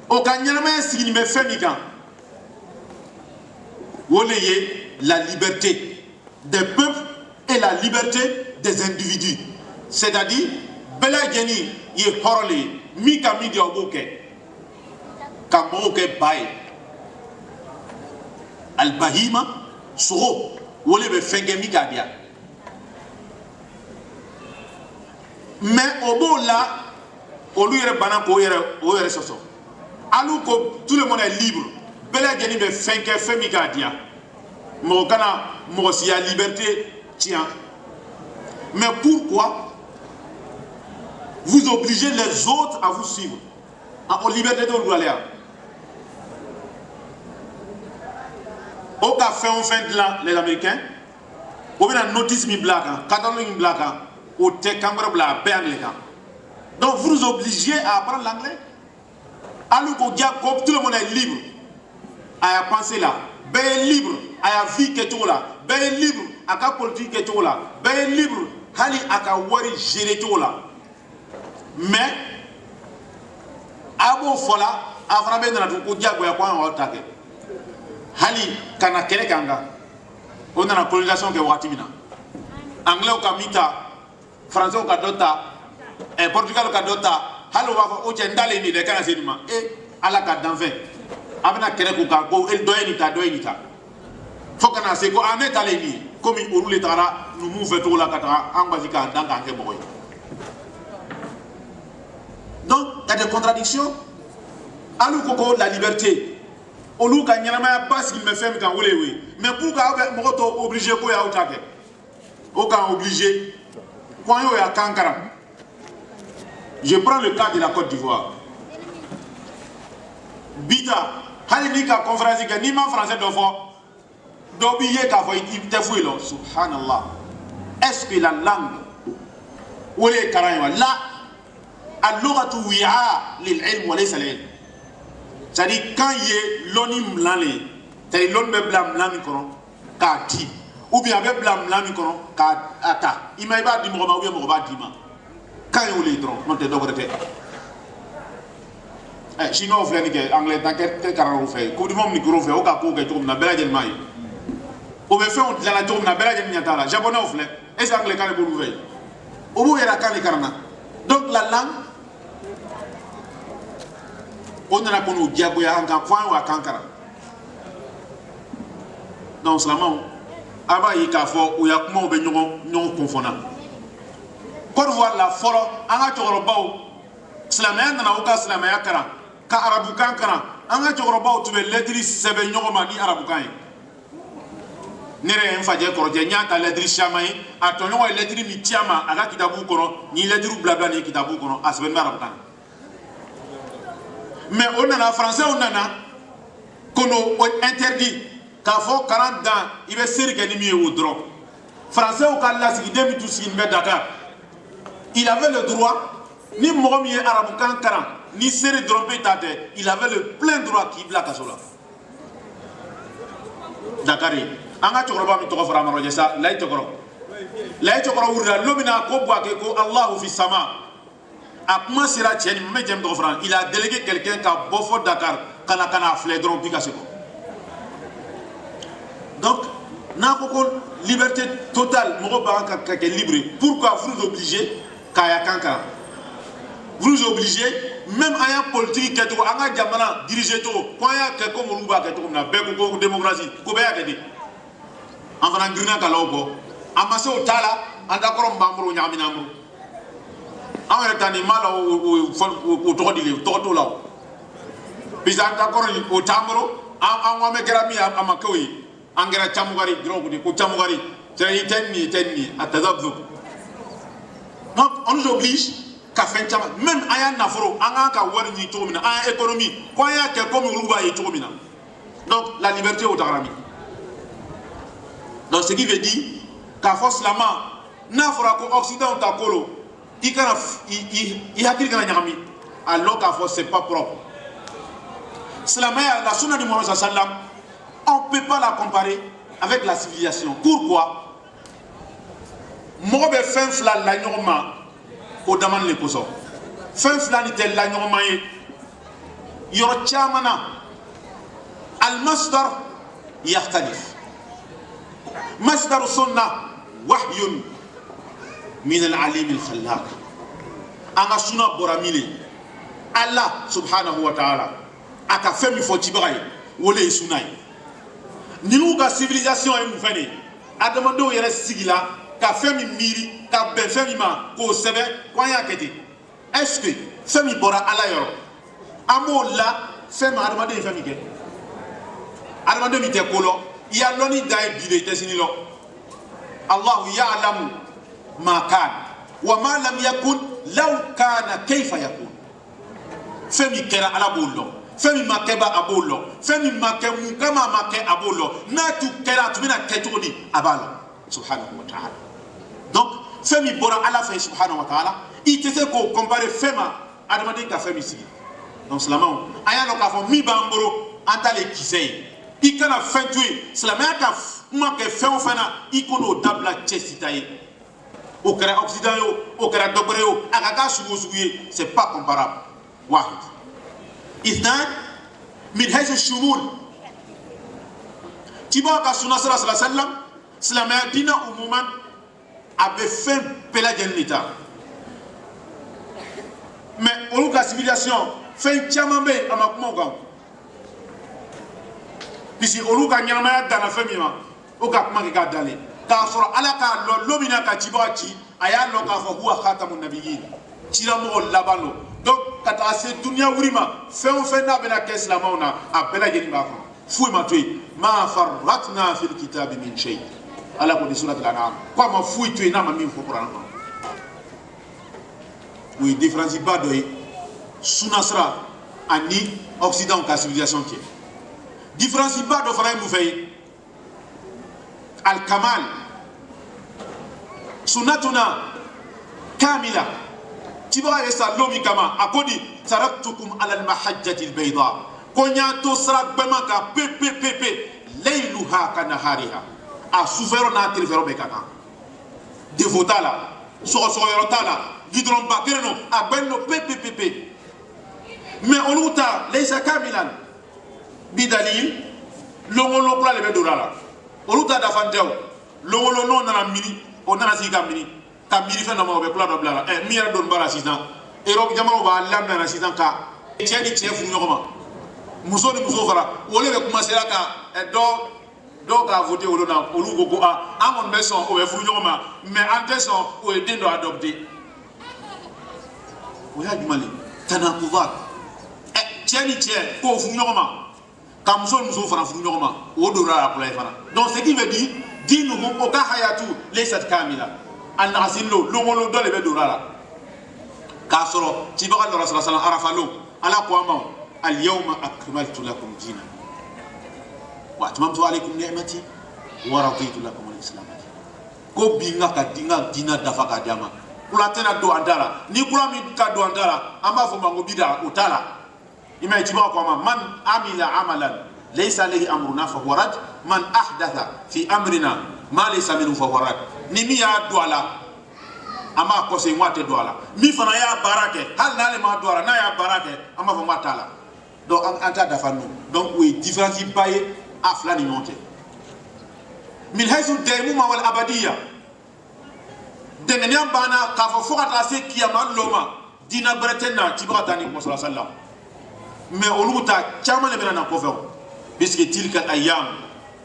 o ka ɲɛnamaya sigini bɛ fɛn min kan o le ye la liberté des peuples et la liberté des individus c'est-à-dire bɛɛ lajɛlen ye hɔrɔn le ye min ka min di o b'o kɛ ka mɔgɔw kɛ ba ye albahima sogo o le bɛ fɛn kɛ min k'a diya mais o b'o la au lieu de banan ko yere soso alu ko tout le monde est libre bela geni be fenke femika dia mo kana mo si ya liberté tient. Mais pourquoi vous obligez les autres à vous suivre en liberté de l'oualéa? Au café on fait de là les Américains au bien notice mi black Catalogne black au te cambre black ben les gars. Donc vous nous obligez à apprendre l'anglais. Alors que tout le monde est libre à penser là, ben libre à vie que tout là, ben libre à la politique que tout là, ben libre hali à la wari gérer tout là. Mais abo fola avrabe na tout dia goya kwa on attaquer. Hali kana kele kanga. On a la colonisation que watimina. Anglais au kamita, français au kadota, et portugais au kadota. Halo wa o jendale ni de kana sedima e ala ka danvin abana kere ko ka ko el doyenita fo kana se ko aneta le ni komi urule tara nu mu feto la kata ambazi ka danga ke boy. Donc il y a des contradictions. Alu koko la liberté olu ka nyama pas qu'il me fait kan wole we mais pour ka mo to obligé ko ya utake o kan obligé ko yo ya kankara. Je prends le cas de la Côte d'Ivoire. Bita, Halinika conférence que ni ma français d'enfant, d'oublier qu'à voir il te fouille là, subhanallah. Est-ce que la langue, ou les carayma, là, al-lughatu wi'a lil-ilm wa laysa lil-ilm. C'est-à-dire quand il y a l'onim l'année, c'est-à-dire l'on me blâme l'ami koron, ka di, ou bien me blâme l'ami koron, ka ata. Il m'a pas dit mon ou bien mon dima. Quand il est non te dogote chinois fait que anglais tant que carreau fait coup du monde ni gros fait au cas pour que tu na bela den mai au be fait on la tu na bela den nyata la japonais au fait et anglais quand le bon fait au bout era quand les carna donc la langue on a pour nous diago ya en point ou à kankara donc seulement aba yi ka fo ou ya kuma be nyon confondant. Pour voir la foro, anga chorobao, slamaya na uka slamaya kara, ka arabukan kara, anga chorobao tu be letri sebe nyoma ni arabukan. Nere enfaje koroje nyanta letri shamai, atonyo letri mi tiama aga kitabu kono, ni letri blabla ni kitabu kono, asben arabukan. Mais on a français on a kono interdit ka fo 40 ans, il va série que ni mi au drop. Français au kala si demi tout si Dakar. Il avait le droit, ni Mohamed Araboukan Karam, ni Séré Drombé Tate, il avait le plein droit qui blague à cela. Dakari, Anga Chokroba mi Tokofra Marojesa, Laï Chokro. Laï Chokro Oura, Lomina Kobwa Keko, Allahu fi Sama. Akma Sira Tien, Medjem Tokofran, il a délégué quelqu'un qui a Beaufort Dakar, Kanakana Fledron Pikaseko. Donc, Nakoko, liberté totale, Moroba Kake libre. Pourquoi vous obligez? Vous nous obligez, même à un politique qui est en Diamana, dirigé tout, quand il y a quelqu'un qui est en démocratie, en faisant grina kalauko, en massé au tala, en d'accord en bambou, yaminamou. En étant mal au torto là. Puis en d'accord au tamro, en wamegrami à Makoi, en guerre chamugari, gros, chamugari, c'est tenni, à Tazabzo. Donc, on nous oblige qu'à faire même à un afro, à un kawari ni tomina, à une économie, quand il y a quelqu'un qui est tomina. Donc, la liberté au Tarami. Donc, ce qui veut dire qu'à force la main, n'afra qu'Occident ou Takolo, il y a quelqu'un qui a mis, alors qu'à force, c'est pas propre. C'est la sunna du Mohammed sallam, on ne peut pas la comparer avec la civilisation. Pourquoi? Moi, je fais la norma au Daman le Koso. Fais la norma. Yorchamana. Al-Masdar Yakhtalif. Masdar Sunna Wahyun min al-Alim al-Khallaq. Anga Sunna Boramile. Allah subhanahu wa ta'ala. Aka femi fotibraï. Wole Sunai. Nous, la civilisation est mouvée. A demandé au Yere Sigila. Ka femi miri, ka ben femi ma, ko sebe, kwa ya kete. est-ce que femi bora ala yoro amo la fema adamade femi ke adamade mi te kolo ya loni dai bile te sinilo Allah ya'lamu ma kan wa ma lam yakun law kana kayfa yakun femi kera ala bollo femi makeba abolo femi makemu kama make abolo na tu kera tu bina ketoni abalo subhanahu wa ta'ala donc femi bora ala fa subhanahu wa ta'ala itese ko comparer fema adamade ka femi sigi donc salama aya lo ka fo mi bamboro antale kisei ikana fentui salama ka make fen fana ikono dabla chesitaye au kera occident yo au kera dobre yo akaka suguye c'est pas comparable wahid اثنان من حيث الشمول تبقى سنة صلى الله عليه وسلم سلام دين عموما avait fait pela genita mais au cas civilisation fait chamambe amakumoga bisi au cas nyama dana femima au cas kuma ka dale ka sura ala ka lobina ka tibati aya lo ka fo huwa khatamun nabiyyin tira mo labalo donc kata ase dunia wurima fɛn o fɛn n'a bɛna kɛ silamɛw na a bɛɛ lajɛlen b'a kɔnɔ foyi ma to yen ma farratna fil kitabi min shay ala ko di surat al-an'am ko a ma foyi to yen n'a ma min fɔ kuranɛ kɔnɔ o ye différence ba dɔ ye sunasira ani occident ka civilisation cɛ différence ba dɔ fana ye mun fɛ ye al-kamal sunnatuna kamila تبغى يسألوني كما أقولي تركتكم على المحجة البيضاء كونيا تسرق بمكة بي بي بي بي ليلها كنهارها أسوفرو ناتريفرو بكاكا ديفوتالا سوغسوغيروتالا جدرون باكيرنو أبنو بي بي بي بي mais oluta ليس كاملا بدليل لونغولو بلا لبدورالا oluta دافانديو لونغولو نو نانا ميني او نانا سيغا ميني ka miri fɛn dɔ ma o bɛ kula dɔ bila la min yɛrɛ dɔnni b'a la sisan Europe jamanaw b'a lamɛn na sisan ka cɛ ni cɛ furu ɲɔgɔn ma muso ni muso fara olu bɛ commencer ka dɔw ka voter olu na olu ko ko an kɔni bɛ sɔn o bɛ furu ɲɔgɔn ma mais an tɛ sɔn o ye den dɔ adopter o y'a jumɛn ye tanakuba cɛ ni cɛ k'o furu ɲɔgɔn ma ka muso ni muso fana furu ɲɔgɔn ma o donna a kula ye fana donc ce qui veut dire diinuhum o ka hayatu laysat kamila an nasillo longolo dole be dorala ka soro ci bagal rasul sallallahu alaihi wasallam ala ko ama al yawma akmaltu lakum dinakum wa atmamtu alaykum ni'mati wa raditu lakum al islam ko binga ka dina dafa ka dama kula tena do andala ni kula mi ka do andala amba fo mango bida utala ima ci ba ko ama man amila amalan laysa alayhi amruna fa huwa rad man ahdatha fi amrina ma laysa minhu fa huwa rad ni mi ya do ala ama ko se ngwate do ala mi fana ya barake hal na le ma do ala na ya barake ama fo ngwata ala donc anta da fanu donc oui différence baye afla ni monte min haythu daymuma wal abadiyya dengenya bana ka fo fokata se kiyama loma dina bretena tibata ni ko sallallahu alaihi wasallam mais oluta chama le bena ko fe puisque tilka ayyam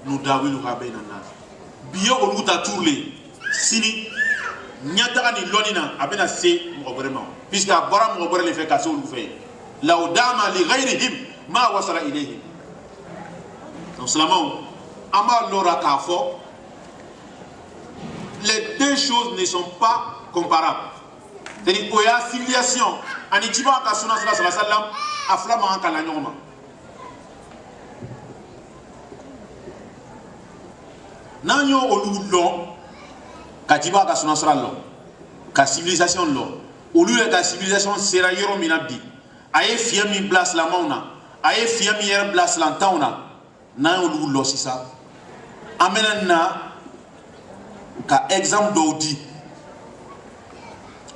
nudawiluha bayna nas biyo oluta tourler sini nyata ni lonina abena se mo vraiment puisque abara mo bore le fait ka so lu fait law dama li ghayrihim ma wasala ilayhim donc seulement ama lora ka fo les deux choses ne sont pas comparables c'est-à-dire oya civilisation ani tiba ka sunna sallallahu alaihi wasallam aflama an kala nyoma nanyo olu lo ka tiba ka sunna sallallahu ka civilisation lo olu le ka civilisation sera yoro minabi aye fia mi place la mauna aye fia mi yer place la tauna na olu lo sisa amena na ka exemple d'odi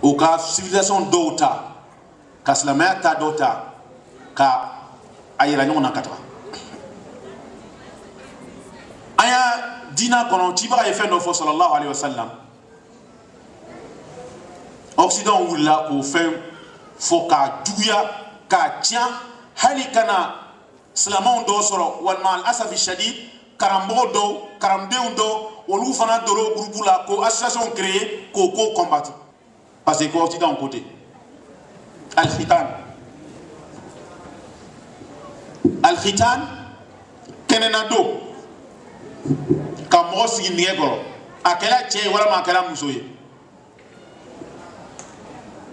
o ka civilisation d'ota ka slamaya ta d'ota ka ayira nyona katra aya dina kono tiba e fendo fo sallallahu alaihi wasallam occident wula ko fem fo ka duya ka tia hali kana slamon do soro wal mal asafi shadid karambo do karamdeun do olu fana doro groupe la ko association créée ko combattre parce que occident côté al-khitan al-khitan kenena do ka mo sigi nige goro akela che wala ma akela muso ye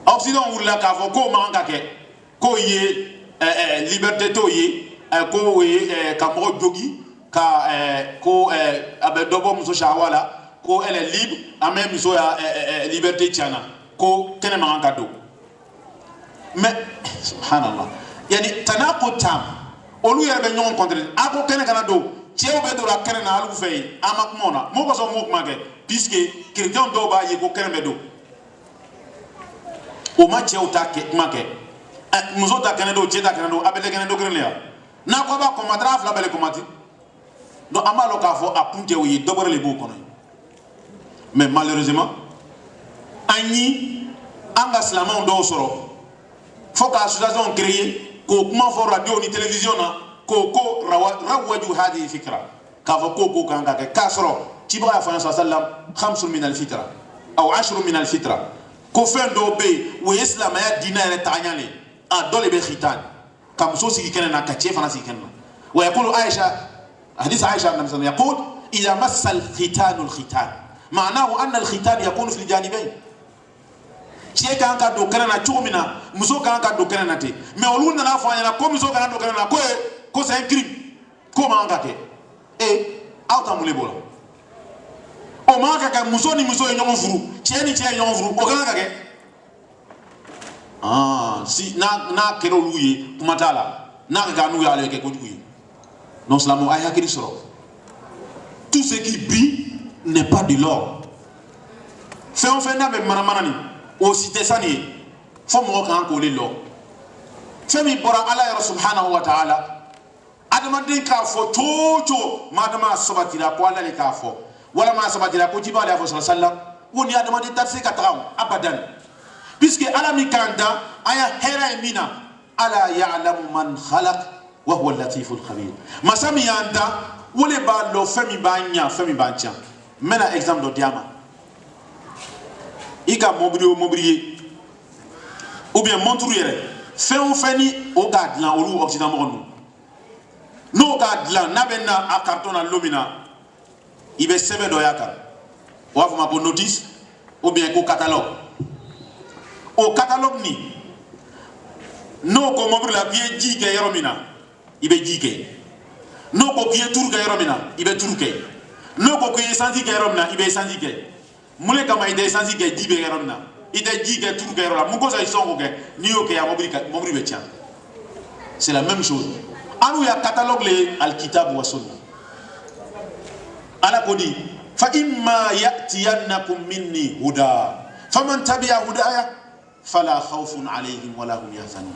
Occident wula ka fo ko ma nga ke ko ye liberté to ye ko ye ka mo jogi ka ko abe dobo muso shawala ko elle est libre en même muso ya liberté tiana ko kene ma nga do mais subhanallah yani tanaqut tam olu yere be ñon contre ako kene kana do ciew be do la kene na alu fay amak mona moko so mok mage puisque chrétien do ba ye ko kene be do o ma ciew ta ke make muso ta kene do ciew ta kene do abele kene do kene ya na ko ba ko madra fla bele ko mati do amalo ka fo apunte o yi dobore le bo kono mais malheureusement ani anga slama do soro faut que l'association créée ko kuma fo radio ni télévision na ko rawaju hadi fikra ka fo ko kanga ke kasro tibra fa sallam khamsun min al fitra aw 10 min al fitra ko fen do be wo islam ya dinare tanyale a dole be khitan kam so sigi kenena ka che fana sigi kenena wa yaqulu aisha hadith aisha annabi sallallahu yaqul idha massa al khitan al khitan ma'nahu anna al khitan yakunu fi al janibayn cie kan ka do kana na chumina muso kan ka do kana na te mais olu na fa na ko muso kan do kana na ko c'est un crime ko ma ka ke auta mule bola o ma ka muso ni muso nyong furu cie ni cie nyong furu o kan ka ke si na kero luye kuma tala na ga nu ya le ke ko juyi non slamo aya ki soro tout ce qui brille n'est pas de l'or fait on fait na be manamana ni o cité sani fo mo kan ko le lo femi bora ala ya subhanahu wa ta'ala adama den ka fo tocho madama sabatira ko ala le ka fo wala ma sabatira ko jiba ala fo sallallahu woni adama den tafsir ka taw abadan puisque ala mi kanda aya hera mina ala ya'lamu man khalaq wa huwa al-latiful khabir masami yanda wole ba lo femi banya femi bancha mena exemple do diama ika mobrier ou bien montre yere fait on feni o gadlan olu occident mo no gadlan na benna a carton na lomina ibe sebe do yakar wa fuma ko notice ou bien ko catalogue o catalogue ni no ko mobri la vie jike yeromina ibe jike no ko vie turga yeromina ibe turke no ko santi ke yeromina ibe santi ke mule kama ide sansi ke dibe garonna ide jige tur garola muko sa isongo ke niyo ke ya mobri betia c'est la même chose anu ya catalogue le alkitab wa sunna ala kodi fa imma ya'tiyannakum minni huda faman tabi'a hudaya fala khawfun alayhim wala hum yahzanun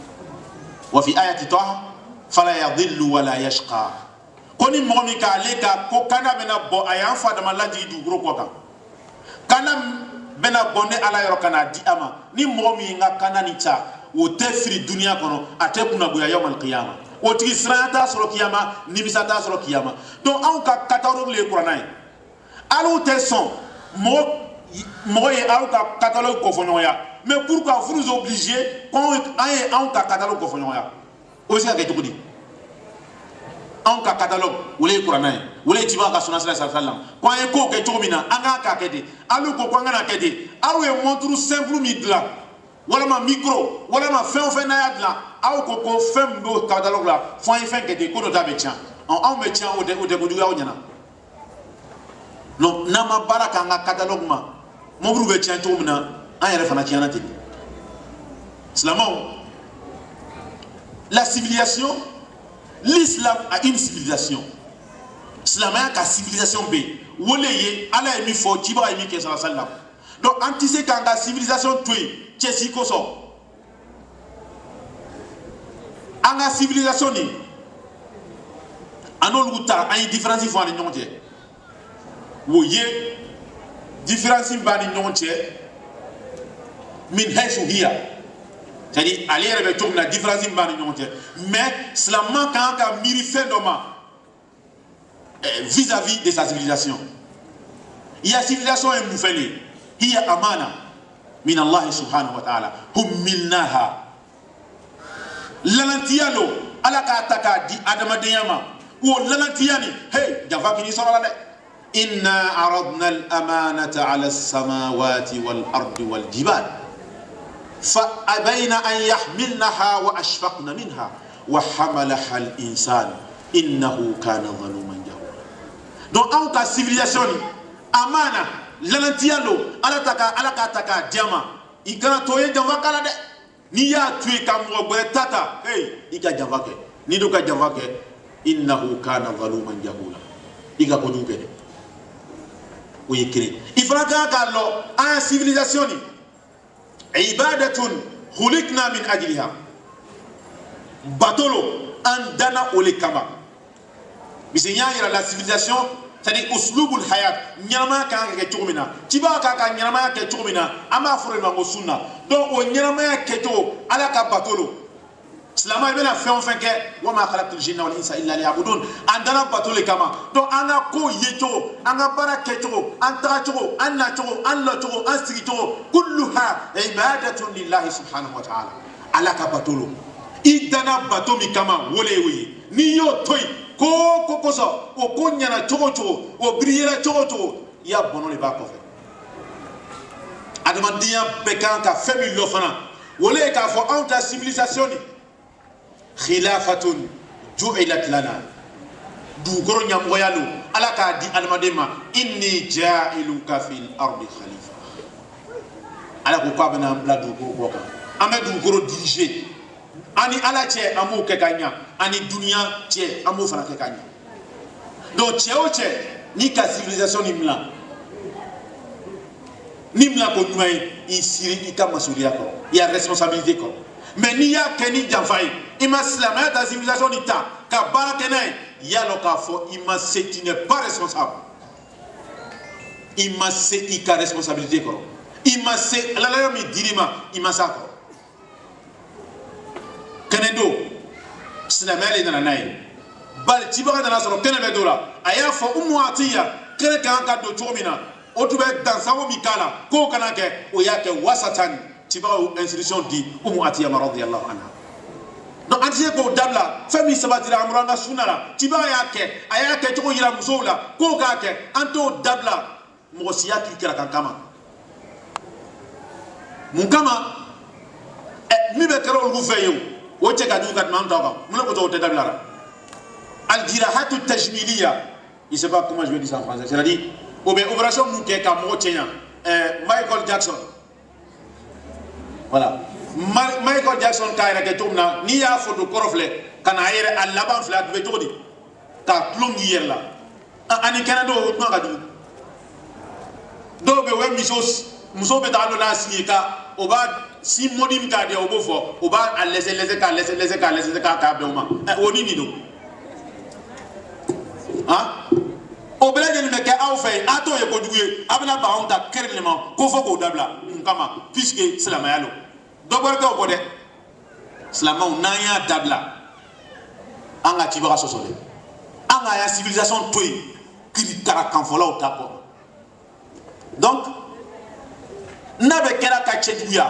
wa fi ayati taha fala yadhillu wala yashqa koni momi ka leka ko kana bena bo ayan fa dama laji du gro ko kan kana bena bonne ala yoro kana di ama ni momi nga kana ni cha o tefri dunia kono atekuna buya yawm al-qiyama o tigi srata solo kiyama ni bisata solo kiyama donc an ka catalogue le qur'anai alu tesson mo ye alu ka catalogue ko fonyoya mais pourquoi vous nous obligez quand an ka catalogue ko fonyoya aussi avec tout dit an ka catalogue wole qur'anai wole tiba ka sunna sallallahu alaihi wasallam ko ay ko ke tumina anga ka kede alu ko ko ngana kede alu e montre simple midla wala ma micro wala ma fin na yadla aw ko fem do catalogue la fin kede ko do tabetia on me tient au de ko duya onyana non na ma baraka nga catalogue ma mo bru be tient tumina an yere fana tiana te islamon la civilisation. L'islam a une civilisation. L'islam a une civilisation B. Woleye, Allah est mis fort, Tibra est mis que sallallahu alayhi wa sallam. Donc, anticipé quand la civilisation tue, Tchessi Koso. En la civilisation, en oluta, il y a une différence il faut en nyonje. Woye, différence il va en nyonje. Min hesu hiya. C'est-à-dire, aller avec la différence mais cela manque à mirifier vis-à-vis de sa civilisation. Il y a civilisation et moufeli. Il y a amana min Allah subhanahu wa ta'ala. Hum milnaha lalantialo ala ka taka di adamadiyama wo lalantiyani hey janfa kini sɔrɔla dɛ inna aradna al-amanata ala as-samawati wal ardi wal jibal fa abayna an yahmilnaha wa ashfaqna minha wa hamalaha al-insan innahu kana zaluman jahula. Donc an ka civilisation ni amana lalantialo ala ka taka diama ikana toye janfa kala dɛ ni ya tuye ka mɔgɔ gbɛrɛ tata hey i ka janfa kɛ ni do ka janfa kɛ innahu kana zaluman jahula i ka kojugu kɛ dɛ o ye kelen i fana kan k'a lɔ an ya civilisation ni ibadatun khuliqna min ajliha batolo an dana o le kama bise y'a yira la civilisation c'est-à-dire uslubul hayat ɲɛnamaya kan ka kɛ cogo min na ciba kan ka ɲɛnamaya kɛ cogo min na an b'a fɔ de ma ko sunna donc o ɲɛnamaya kɛcogo ala ka batolo silamɛ i bɛna fɛn o fɛn kɛ wa ma khalaqtul jinna wal insa illa liya'budun an dana bato le kama donc an ka ko ye cogo an ka baara kɛ cogo an taga cogo an na cogo an lɔ cogo an sigi cogo kulluha ibadatun lillahi subhanahu wa ta'ala ala ka batolo i dana bato min kama wole ye n'i y'o to yen ko kosɔn o ko ɲɛna cogo cogo o biriyera cogo cogo i y'a bɔnɔ de b'a kɔfɛ adamadenya bɛɛ kan ka fɛn min lɔ fana wole ye k'a fɔ anw ta civilisation ni khilafatun ju'ilat lana dugukolo ɲamɔgɔya lo ala k'a di adamaden ma inni ja'iluka fil ardi khalifa ala ko k'a bɛna an bila dugukolo bɔ kan an bɛ dugukolo diriger ani ala cɛ an b'o kɛ ka ɲa ani duniya cɛ an b'o fana kɛ ka ɲa donc cɛ o cɛ n'i ka civilisation ni milan ko ɲuman ye i siri i ka masuliya kɔrɔ i ya responsabilité kɔrɔ mais n'i y'a kɛ ni janfa ye i ma silamɛya ta civilisation ni ta ka baara kɛ n'a ye i y'a lɔn k'a fɔ i ma se tu n'es pas responsable i ma se i ka responsabilité kɔrɔ i ma se ala yɔrɔ min dir'i ma i ma se a kɔrɔ kɛnɛ don silamɛya de nana n'a ye bari cibaga nana sɔrɔ kɛnɛ bɛ don la a y'a fɔ Umu Atiya kɛnɛ kan ka don cogo min na o tun bɛ dansago min k'a la k'o kana kɛ o y'a kɛ wasatan cibaga y'o instruction di Umu Atiya ma radiyallahu anha donc an tɛ se k'o dabila fɛn min sabatira an bɔra an ka sunna la cibaga a y'a kɛ cogo yira musow la k'o k'a kɛ an t'o dabila mɔgɔ si y'a k'i kɛra kan kama mun kama min bɛ kɛra olu fɛ ye o cɛ ka jugu ka tɛmɛ an ta kan mun de ko o tɛ dabila la al-jirahatu tajmiliya je sais pas comment je vais dire ça en français c'est-à-dire o bɛ opération mun kɛ ka mɔgɔ cɛɲa Michael Jackson voilà Michael Jackson k'a yɛrɛ kɛ cogo min na n'i y'a photo kɔrɔ filɛ ka n'a yɛrɛ a laban filɛ a tun bɛ cogo di k'a tulon k'i yɛrɛ la ani kɛnɛ dɔw o kuma ka jugu dɔw bɛ yen o ye muso bɛ taa dɔ n'a si ye ka o b'a si mɔdi min k'a di o b'o fɔ o b'a lɛsɛ k'a bɛn o ma o ni nin don o bɛɛ lajɛlen bɛ kɛ aw fɛ yen a t'o ye kojugu ye a bɛna ban anw ta kɛrɛ de ma ko fɔ k'o dabila mun kama puisque silamɛya lo dɔ wɛrɛ t'o kɔ dɛ silamɛw n'an y'a dabila an ka cibaga sɔsɔ dɛ an ka ya civilisation to yen kirikara kanfɔlaw ta kɔ donc n'a bɛ kɛra ka cɛjuguya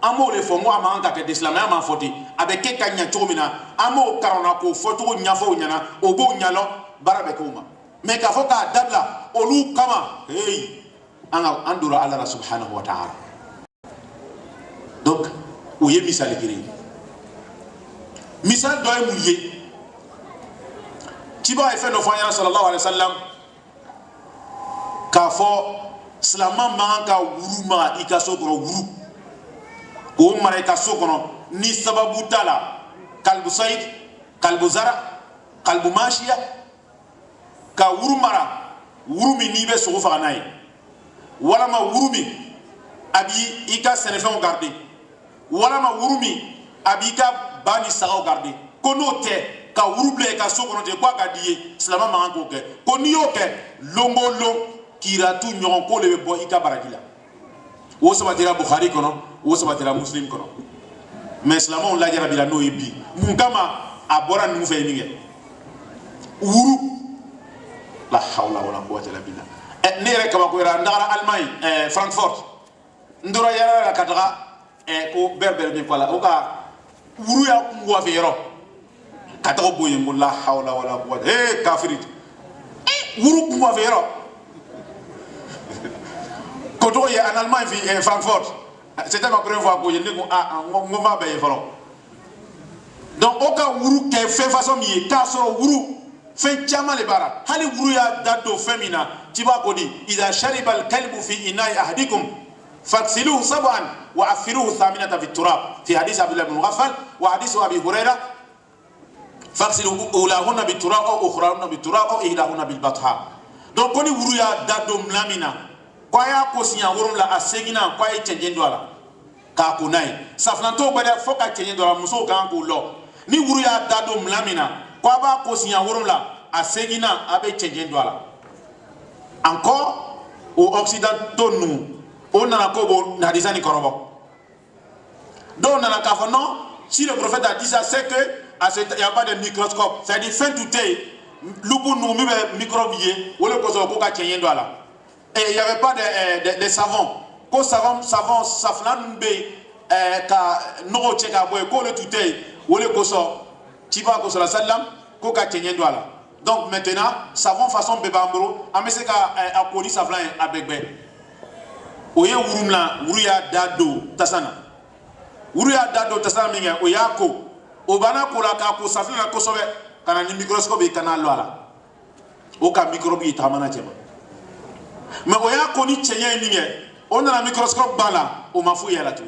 an b'o de fɔ n ko a man kan ka kɛ ten silamɛya ma fɔ ten a bɛ kɛ ka ɲɛ cogo min na an b'o kalanna k'o fɔ cogo ɲɛfɔ o ɲɛna o b'o ɲɛlɔ baara bɛ kɛ o ma mais k'a fɔ k'a dabila olu kama hey an dora ala la subhanahu wa ta'ala donc o ye misali kelen ye misali dɔ ye mun ye cibaga ye fɛn dɔ fɔ an ɲɛna sallallahu alaihi wa sallam k'a fɔ silamɛ man kan ka wuru maga i ka so kɔnɔ wuru k'o mara i ka so kɔnɔ ni sababu t'a la kalibu sayid kalibu zara kalibu maasiya ka wuru mara wuru min n'i bɛ sogo faga n'a ye walama wuru min a b'i ka sɛnɛfɛnw garder walama wuru min a b'i ka ba ni sagaw garder ko n'o tɛ ka wuru bila i ka so kɔnɔ ten k'a ka d'i ye silamɛ man kan k'o kɛ ko n'i y'o kɛ lon o lon kiratu ɲɔgɔn ko le bɛ bɔ i ka baraji la o sabatira Bukhari kɔnɔ o sabatira Muslim kɔnɔ mais silamɛw lajara bila n'o ye bi mun kama a bɔra ninnu fɛ min kɛ wuru la hawla wala quwwata illa billah ne yɛrɛ kabakoyara n tagara Allemagne Francfort n tora yala la ka taga ko berbere min fala o ka wuru ya kungu afero kata boye mo la hawla wala quwwata kafirit wuru kungu afero koto ye en Allemagne fi Francfort c'était ma première fois que je n'ai pas payé donc aucun wuru qui fait façon mieux car sur wuru fait chama le bara hali wuru ya dado femina tiba kodi idha shariba al-kalbu fi ina'i ahadikum فاغسلوه سبعا وعفروه ثامنة في التراب في حديث عبد الله بن مغفل وحديث ابي هريره فاغسلوا اولاهن بالتراب او اخراهن بالتراب او احداهن بالبطحاء donc koni wuru ya dado mlamina kwa ya kosinya wurum la asegina kwa ya chenjendo ala ka kunai saflanto bada foka chenjendo ala muso kan ko lo ni wuru ya dado mlamina kwa ba kosinya wurum la asegina abe chenjendo ala encore au occident tonu on a kobo na disani korobo donc on a ka non si le prophète a dit ça c'est que il y a pas de microscope c'est dit fin tout est lubu no mi microbe ou le kozo ko ka chenjendo ala et il y avait pas de savon ko savon saflan be ka no cheka boy ko le tout est ou le koso tiba ko sallam ko ka chenjendo ala donc maintenant savon façon bebambro amese ka akoli saflan abegbe oye wurumla wuruya dado tasana minga oyako obana ko la ka ko safla ko sobe kana ni microscope kana lo ala o ka microbe itamana jema mais oyako ni chenye minga on a la microscope bala o mafu ya la tu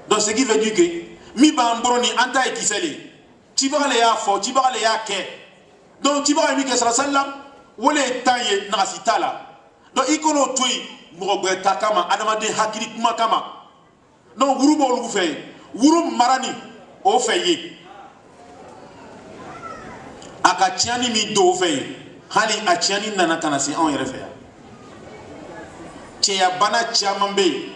donc ce qui veut dire que mi bambro ni anta ekisele tibale ya fo tibale ya ke donc tibale mi ke sallam wole tanye na sitala donc ikono tui mugwe takama adamade hakiri kuma kama non wuru bo lu fe wuru marani o feye aka tiani mi do fe hali a tiani nana kana si on refe ce ya bana chamambe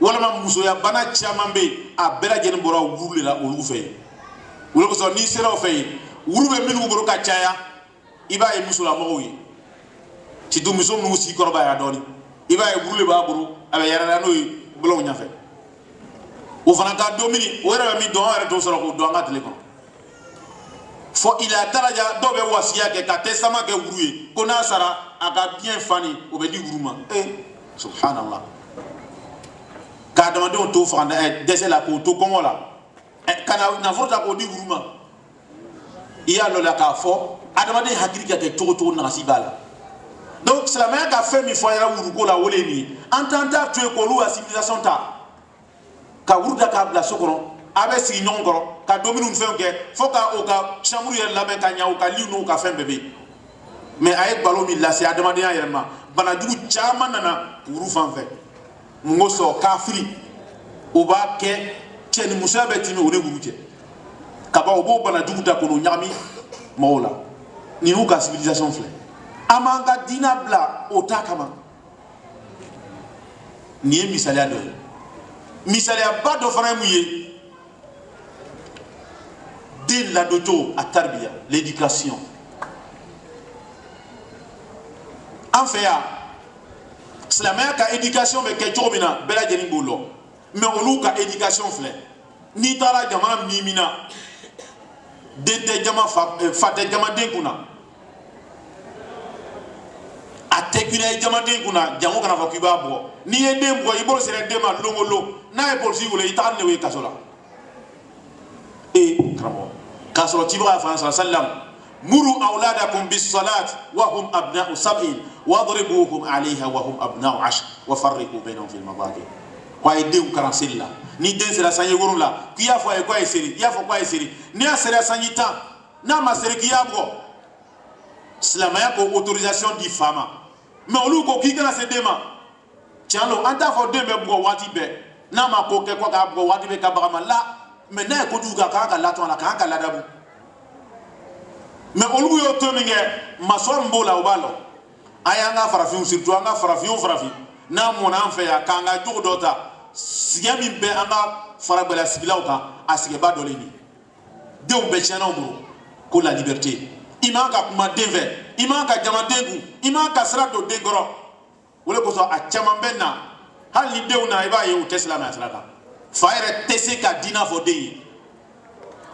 wala ma muso ya bana chamambe a bela jeni bora wuru la o lu fe wala ko so ni sera o fe wuru be min wuro ka chaya iba e muso la mo yi ti du muso mu si korba ya doni iba e burle ba buru abe yarana no bulo nya fe o fana ka domini o era mi don era do soro ko do ngatele ko fo ila daraja do be wasiya ke ka testament ke wuruye ko na sara aka bien fani o be di wuruma subhanallah ka dama do to fanda dese la ko to kongo la kana na forta ko di wuruma iya lo la ka fo adama de hakiri ke to na sibala. Donc c'est la manière qu'a fait mi foyera wuruko la woleni entendre tu ko lu civilisation ta ka wurda ka bla sokoro abe si nyongoro ka dominu nfenke foka o ka chamuru yel la men ka nya o ka liu ka fen bébé mais ay balo mi la c'est a demander en yerma bana dugu chama nana wuru fanfe ngoso kafiri o ba ke chen musa betimi o ne wuruje ka ba o bo bana dugu ta ko no nyami mola ni hu ka civilisation fle amanga dina bla otakama ni misali ado misali abado faramuye de la doto à tarbiya l'éducation en fait ya islamia ka éducation be ke chobina bela jeni bolo mais olu ka éducation fle ni tara jama mimina de te jama fa te jama de kuna atekina jamanden kuna jango kana fakiba bo ni yende bo ibolo sere dema longolo na e polisi wole ita ne we kasola e kramo kasola tibra fa sallam muru awladakum bis salat wa hum abna'u sab'in wadribuhum 'alayha wa hum abna'u 'ashr wa farriqu bainahum fil mabadi wa idem karansilla ni den sera sanye worula kiya fo e kwa eseri ya fo kwa eseri ni asera sanyita na maseri kiya bo islamaya ko autorisation di fama mais olu ko ki kana se dema tiano anta fo dembe bo wati be na ma ko ke ko ka bo wati be ka bagama la mais na ko du ka ka la ton la ka la dabu mais olu yo to minge mason bola obalo ayanga farafin surtout anga farafin na mona fe ya kanga jogo dota sigami be anga farabela sigila ka asige ba dolini de on be chana mo ko la liberté imaka kuma denve imaka jamadengu imaka srato degoro wole ko so a chamambenna hal ni deuna iba ye o tesla na sraka faire tese ka dina fo de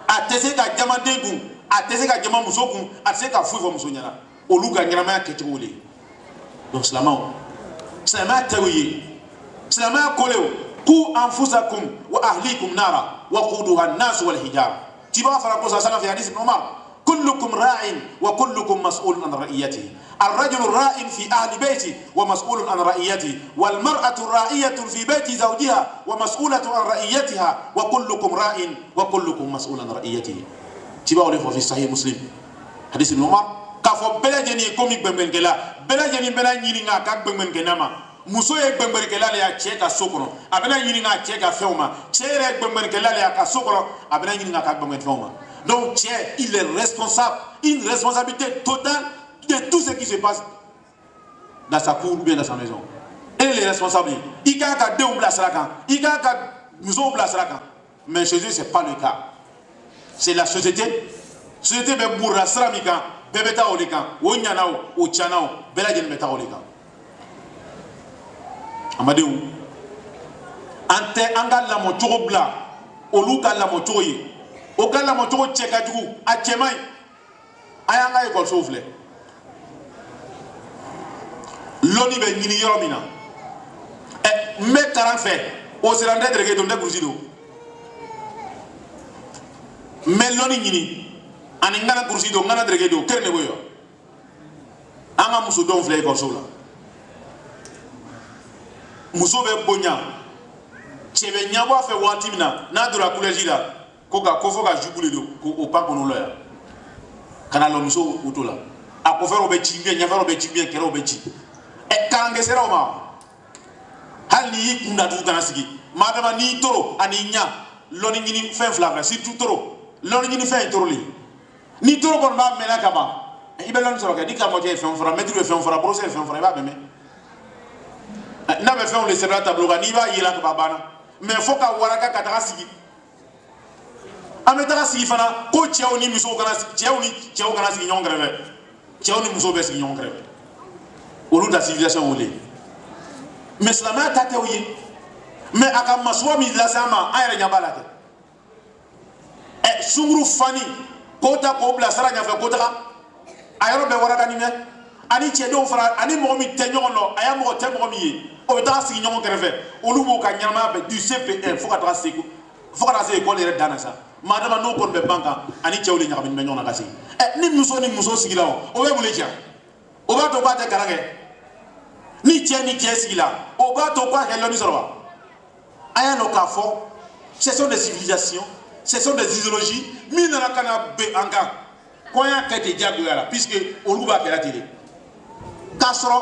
a tɛ se ka jama den kun a tɛ se ka jama muso kun a tɛ se ka foyi fɔ muso ɲɛna olu ka ɲɛnamaya kɛcogo le donc silamɛya tɛ o ye silamɛya ko le o ku anfusakum wa ahlikum nara wa quduha an-nas wal hijara tiba fara ko sa fi hadith ibn Umar كلكم راع وكلكم مسؤول عن رعيته الرجل راع في أهل بيته ومسؤول عن رعيته والمرأة راعية في بيت زوجها ومسؤولة عن رعيتها وكلكم راع وكلكم مسؤول عن رعيته تباو في صحيح مسلم حديث ابن عمر كفو بلجني كومي بمبنكلا بلجني بلا نيرينغا كاك بمبنكناما muso ye gbɛngbɛrikɛla le y'a cɛ ka so kɔnɔ a bɛna ɲini k'a cɛ ka fɛnw ma cɛ yɛrɛ ye gbɛngbɛrikɛla le y'a ka so kɔnɔ a bɛna ɲini k'a ka gbɛngbɛrifɛnw ma donc cɛ il est responsable une responsabilité totale de tout ce qui se passe dans sa cour ou bien dans sa maison elle est responsable i k'a ka denw bila sira kan i k'a ka musow bila sira kan mais chez eux c'est pas le cas c'est la société bɛ burula sira min kan bɛɛ bɛ taa o de kan o ɲana o o tiɲana o bɛɛ lajɛlen bɛ taa o de kan amadenw an tɛ an ka lamɔcogo bila olu ka lamɔcogo ye o ka lamɔcogo cɛ ka jugu a cɛ man ɲi a y'an ka ekɔlisow filɛ lɔnni bɛ ɲini yɔrɔ min na n bɛ karan fɛ o sera n tɛ dereke don n tɛ kurusi don n bɛ lɔnni ɲini ani n kana kurusi don n kana dereke don kɛrɛ de b'o ye an ka muso dɔw filɛ ekɔlisow la muso bɛ bonya cɛ bɛ ɲabɔ a fɛ waati min na n'a donna kulɛji la ko fɔ ka jupe le don k'o pan kɔnɔ la yan ka na lɔ muso o to la a kɔfɛrɛw bɛ ci bien ɲɛfɛrɛw bɛ ci bien kɛrɛw bɛ ci kalankɛsɛrɛw ma hali n'i y'i kun datugu kana sigi maa dama n'i toro ani ɲa lɔnni ɲini fɛn fila fila surtout toro lɔnni ɲini fɛn ye toroli ni toro kɔni b'a mɛnna ka ban i bɛ lɔnni sɔrɔ kɛ ni karamɔgɔkɛ ye fɛn fɔra mɛtiri ye fɛn fɔra professeur ye fɛn fɔra i b'a mɛn n'a bɛ fɛnw le sɛbɛnna tableau kan n'i b'a yela ka ban banna mais fo ka waraka ka taga sigi an bɛ taga sigi fana ko cɛw ni musow kana sigi ɲɔgɔn kɛrɛfɛ cɛw ni musow bɛ sigi ɲɔgɔn kɛrɛfɛ olu ta civilisation wele mais silamɛya ta tɛ o ye mais a ka masuwa min lase an ma an yɛrɛ ɲɛ b'a la kɛ sunkuru fani k'o ta k'o bila sira ɲɛfɛ ko taga a yɔrɔ bɛɛ waraka ni mɛ ani cɛdenw fara ani mɔgɔ min tɛ ɲɔgɔn dɔn a y'a mɔgɔ tɛ mɔgɔ min ye o bɛ taga sigi ɲɔgɔn kɛrɛfɛ olu b'o ka ɲɛnamaya bɛɛ du CPN fo ka taga se ekɔli yɛrɛ dan na sa maa dama n'o kɔni bɛ ban kan ani cɛw de ɲagaminen bɛ ɲɔgɔn na ka sigi ni muso sigila o bɛ mun de diya o b'a to k'a tɛ kalan kɛ ni cɛ ni cɛ sigila o b'a to k'a kɛ lɔnni sɔrɔ wa an y'a dɔn k'a fɔ ce sont des civilisations ce sont des idéologies min nana ka na bɛn an kan ko an y'a kɛ ten diyagoya la puisque olu b'a kɛra ten de k'a sɔrɔ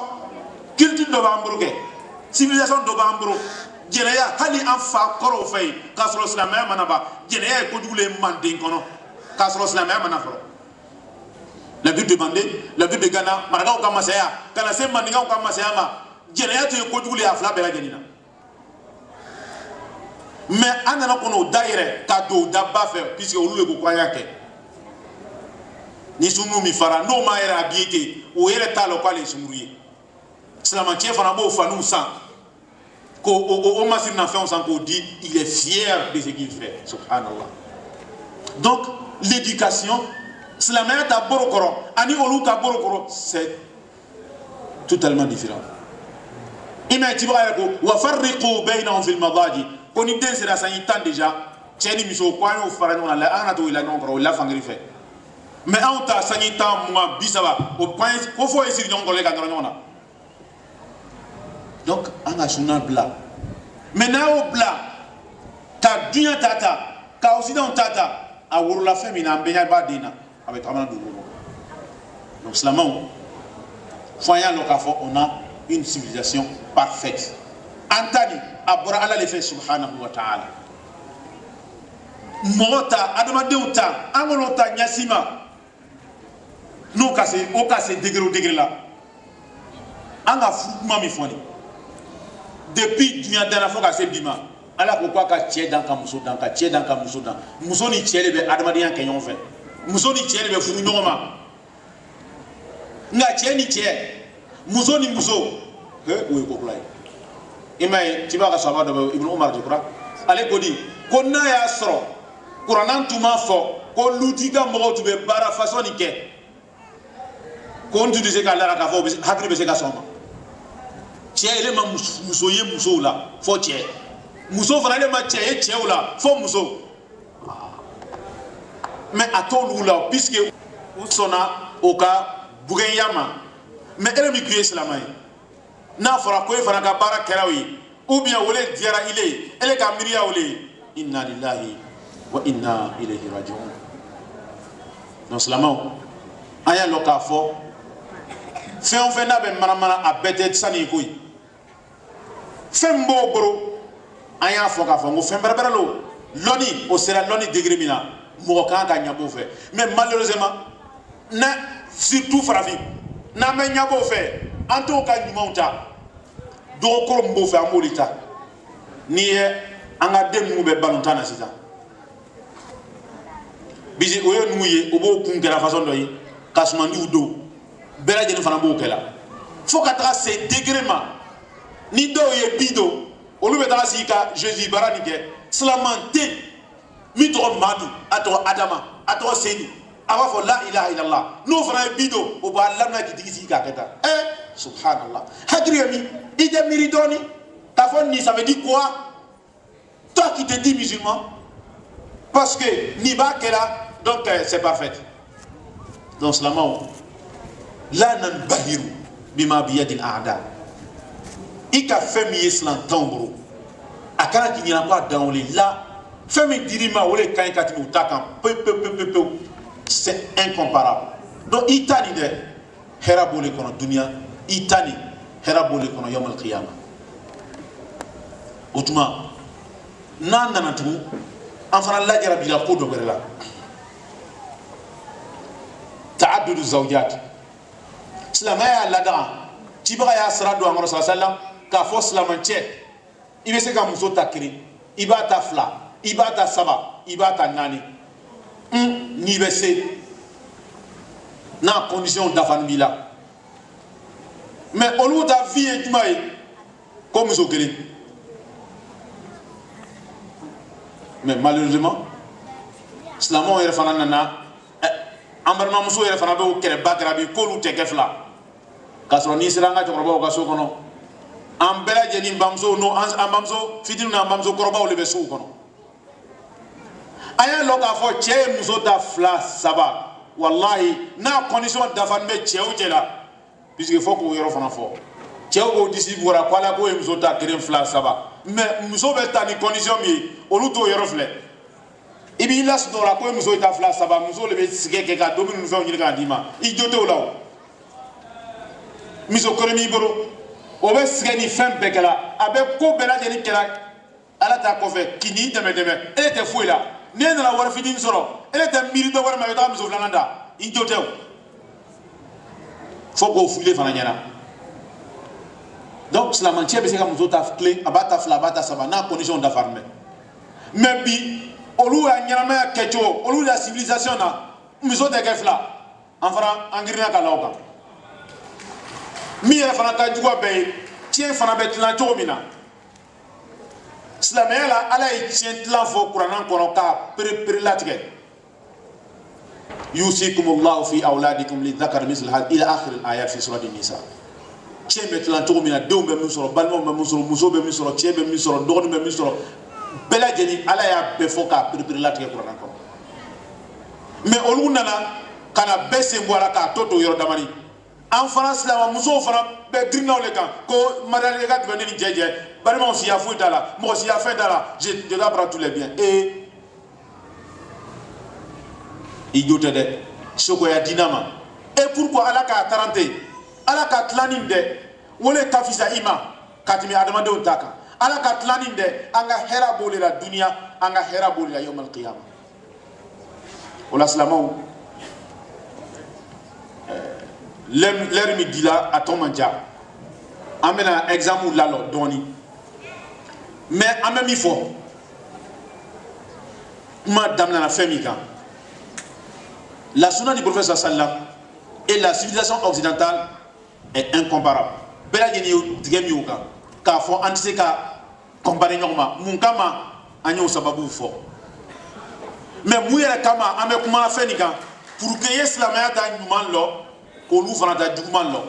culture dɔ b'an bolo kɛ civilisation dɔ b'an bolo jɛnɛya hali an fa kɔrɔw fɛ yen k'a sɔrɔ silamɛya mana ban jɛnɛya ye kojugu le manden kɔnɔ k'a sɔrɔ silamɛya mana fɔlɔ la ville de Mandé la ville de Ghana marakaw ka masaya ka na se mandinkaw ka masaya ma jɛnɛya tun ye kojugu le ye a fila bɛɛ lajɛlen na mais an nana kɔnɔ o da yɛrɛ ka don o da ba fɛ puisque olu de ko k'an y'a kɛ ni sunkuruw min fara n'o m'a yɛrɛ habillé ten o yɛrɛ t'a lɔn k'ale ye sunkuru ye silamɛcɛ fana b'o faniw san k'o masiri na fɛnw san k'o di il est fier de ce qu'il fait subhanallah donc l'éducation silamɛya ta boro kɔrɔ ani olu ta boro kɔrɔ c'est totalement différent i m'a ye tibaga yɛrɛ ko wa farriqu baynahum fil madaji ko ni den sera sanji 10 déjà cɛ ni muso ko an y'o fara ɲɔgɔn na an kana to yɛlɛ ɲɔgɔn kɔrɔ o la fangiri fɛ mais anw ta sanji 10 20 30 o point ko fo ye siri ɲɔgɔn kɔrɔ ka nɔrɔ ɲɔgɔn na donc an ka sunna bila mais n'a y'o bila ka duɲa ta ka occident ta a worola fɛn min na an bɛɛ ɲɛ b'a den na a bɛ tagamana dugu kɔnɔ donc silamɛw fo an y'a lɔn k'a fɔ on a une civilisation parfaite an ta nin a bɔra ala le fɛ subhanahu wa ta'ala mɔgɔ ta adamadenw ta an kɔnɔ ta ɲɛsin ma n'o ka se degré o degré la an ka furu kuma min fɔ nin depuis duɲa danna fo ka se bi ma ala ko k'a ka cɛ dan ka muso dan ka cɛ dan ka muso dan muso ni cɛ de bɛ adamadenya kɛ ɲɔgɔn fɛ muso ni cɛ de bɛ furu ɲɔgɔn ma nka cɛ ni cɛ muso ni muso o ye ko kura ye i m'a ye tiba ka sahaba dɔ bɛ Ibn Umar je crois ale ko di ko n'a y'a sɔrɔ kuranna tuma fɔ ko luti ka mɔgɔw tun bɛ baara façon nin kɛ ko n tun tɛ se k'a lara k'a fɔ hakili bɛ se ka sɔn ma cɛ ele ma muso ye musow la fɔ cɛ muso fana ele ma cɛ ye cɛw la fɔ muso mais a t'olu la puisque u sɔnna o ka bugɛnya ma mais ele min tun ye silamɛ ye n'a fɔra ko e fana ka baara kɛra o ye ou bien o le diyara ile ye ele ka miiriya o le ye inna lillahi wa inna ilayhi raji'un donc silamɛw an y'a lɔn k'a fɔ fɛn o fɛn n'a bɛ manamana a bɛɛ tɛ sani ko ye fɛn min b'o bolo an y'a fɔ k'a fɔ n ko fɛn bɛrɛbɛrɛ lo lɔnni o sera lɔnni degré min na mɔgɔ kan ka ɲabɔ o fɛ mais malheureusement na surtout farafin n'an bɛ ɲabɔ o fɛ an t'o ka ɲumanw ta dɔgɔkolo min b'o fɛ an b'o de ta n'i ye an ka den ninnu bɛ balontan na sisan bisi o ye numu ye o b'o kun kɛra façon dɔ ye ka sumandiw don bɛɛ lajɛlen fana b'o kɛla fo ka taga se degré ma ni dɔw ye bi don olu bɛ taga sigi ka Jésus bara nin kɛ silaman tɛ min tɔgɔ Madu a tɔgɔ Adama a tɔgɔ Seydi a b'a fɔ la ilaha illallah n'o fana ye bi don o b'a lamɛn k'i digi sigi k'a kɛ tan subhanallah hakili ye min i tɛ miiri dɔɔni k'a fɔ nin ça veut dire quoi toi qui te dis musulman parce que nin b'a kɛra donc c'est parfait donc silamɛw la nanbahiru bima biyadil a'da i ka fɛn min ye silantanw bolo a kana k'i ɲɛna ko a dan o le la fɛn min dir'i ma o le ka ɲi ka tɛmɛ u ta kan pewu c'est incomparable donc i ta nin dɛ hɛrɛ b'o le kɔnɔ duniya i ta nin hɛrɛ b'o le kɔnɔ yawmal qiyama o tuma n'an nana tugun an fana lajɛra bi la ko dɔ wɛrɛ la ta'addudu zawjat silamɛya y'a ladaga cibaga y'a sira don an kɔrɔ sallallahu alaihi wasallam k'a fɔ silamɛcɛ i bɛ se ka muso ta kelen i b'a ta fila i b'a ta saba i b'a ta naani n'i bɛ se n'a condition dafalen b'i la mais olu ta vie ye jumɛn ye ko muso kelen mais malheureusement silamɛw yɛrɛ fana nana an balimamuso yɛrɛ fana bɛ o kɛlɛba kɛra bi k'olu tɛ kɛ fila k'a sɔrɔ n'i sera an ka cɛkɔrɔbaw ka so kɔnɔ an bɛɛ lajɛlen bamuso n'o an bamuso fitinin n'an bamuso kɔrɔbaw de bɛ sow kɔnɔ an y'a lɔn k'a fɔ cɛ ye muso ta fila saba walahi n'a condition dafalen bɛ cɛw cɛ la puisque fo k'o yɔrɔ fana fɔ cɛw k'o disi bɔra ko ala k'o ye muso ta kelen fila saba mais muso bɛ ta ni condition min ye olu t'o yɔrɔ filɛ i b'i lasudɔ la ko ye muso ta fila saba muso de bɛ sɛgɛ kɛ ka domini ni fɛnw ɲini k'a d'i ma i jo t'o la o muso kɔrɔ b'i bolo o bɛ sɛgɛ ni fɛn bɛɛ kɛla a bɛ ko bɛɛ lajɛlen kɛla ala ta kɔfɛ k'i n'i dɛmɛ dɛmɛ e tɛ foyi la n'e nana wari fitinin sɔrɔ e tɛ miiri dɔ wɛrɛ ma i bɛ taa muso filanan da i jo tɛ o fo k'o file fana ɲɛna donc silamɛcɛ bɛ se ka muso ta kelen a b'a ta fila a b'a ta saba n'a condition dafalen bɛ mais bi olu y'a ɲɛnamaya kɛcogo olu la civilisation na muso tɛ kɛ fila an fana an girinna ka la o kan min yɛrɛ fana ka jugu bɛɛ ye tiɲɛ fana bɛ tilan cogo min na silamɛya la ala ye tiɲɛ tilan fɔ kuranna kɔnɔ k'a pere latigɛ yusikumullahu fi awladikum lidhakari mislu hadhi ila akhir al-ayat fi surati nisa tiɲɛ bɛ tilan cogo min na denw bɛ min sɔrɔ balimaw bɛ min sɔrɔ muso bɛ min sɔrɔ cɛ bɛ min sɔrɔ dɔgɔnin bɛ min sɔrɔ bɛɛ lajɛlen ala y'a bɛɛ fɔ k'a pere latigɛ kuranna kɔnɔ mais olu nana ka na bɛɛ sen bɔ a la k'a to yɔrɔ damani an fana silama musow fana bɛɛ girinna o le kan ko mariage ka tɛmɛ ne ni cɛ cɛ balimaw siya foyi t'a la mɔgɔ siya fɛn t'a la je dois prendre tous les biens i jo tɛ dɛ sogoya dina ma et pourquoi ala k'a tarante ala ka tilanin dɛ wole ka fisa i ma ka tɛmɛ adamadenw ta kan ala ka tilanin dɛ an ka hɛrɛ b'o de la duniya an ka hɛrɛ b'o de la yawmal qiyama o la silamɛw l'heure min dila a tɔ man ca an bɛna exemple lalɔ dɔɔni mais an bɛ min fɔ kuma daminɛna fɛn min kan la sunna du prophète sallam et la civilisation occidentale est incomparable bɛɛ lajɛlen ye tigɛ min y'o kan k'a fɔ an tɛ se ka comparer ɲɔgɔn ma mun kama an y'o sababu fɔ mais mouya kama ame kuma fenika pour que islamaya ta nyuman lo ko lu fana ta juguman lo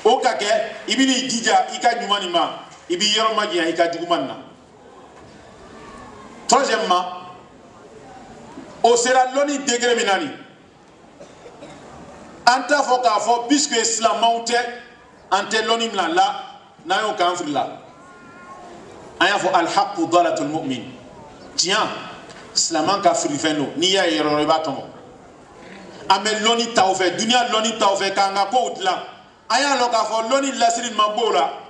o ka ke ibini dija ika nyumani ma ibi yoro magia ika juguman na. Troisièmement, au sera l'oni degré minani anta fo ka fo puisque islam monte ante l'oni mla la na yo kan fri la aya fo al haqq dalatul mu'min tiens islam ka fri feno ni ya yero ba tomo ame l'oni tawfe dunia l'oni tawfe kanga ko utla aya lo ka fo l'oni lasrin mabola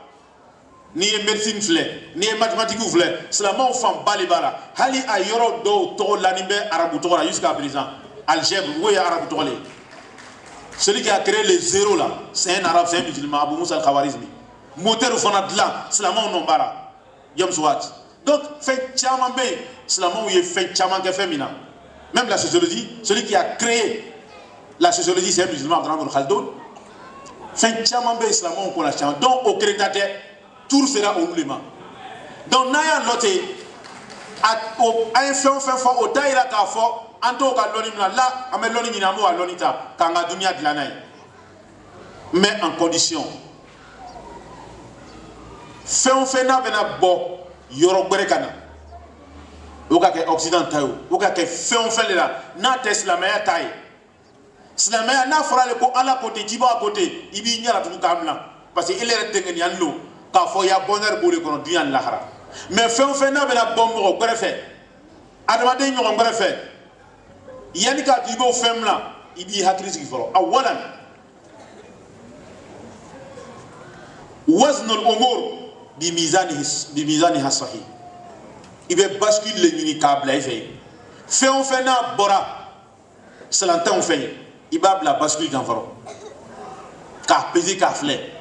ni médecine flé ni mathématique flé seulement femme balibara hali ayoro do to lanimbe arabu to jusqu'à présent algèbre oui arabu to celui qui a créé les zéros là c'est un arabe, c'est un musulman, Abou Moussa al-Khawarizmi moteur fana de là seulement on bara yom swat donc fait chaman be seulement il fait chaman que féminin même la sociologie celui qui a créé la sociologie c'est un musulman Abdurrahman Khaldoun fait chaman be seulement on connaît chaman donc au créateur tout sera au mouvement. Donc, Naya Lote, à un fait au taïra ka fo, anto ka lonim là, ame lonim inamo à lonita, kanga dunia de l'anaï. Mais en condition. Fait na bena bo, yoro berekana. Oka ke occidental, oka ke fait là, na tes la meilleure taille. Slamaya na fera le ko ala côté, tiba à côté, ibi nyala tout kamla. Parce qu'il est tengeni anlo. Ka fo ya bonheur pour le kono dunya lahara mais fait na bena bombo ko refe adama de ñoko ko refe yani ka tibo femla ibi hakris ki foro awalan wazn al umur bi mizaniha sahih ibe bascule le ñini kabla fait na bora salantan fait ibabla bascule kan foro ka peser ka flé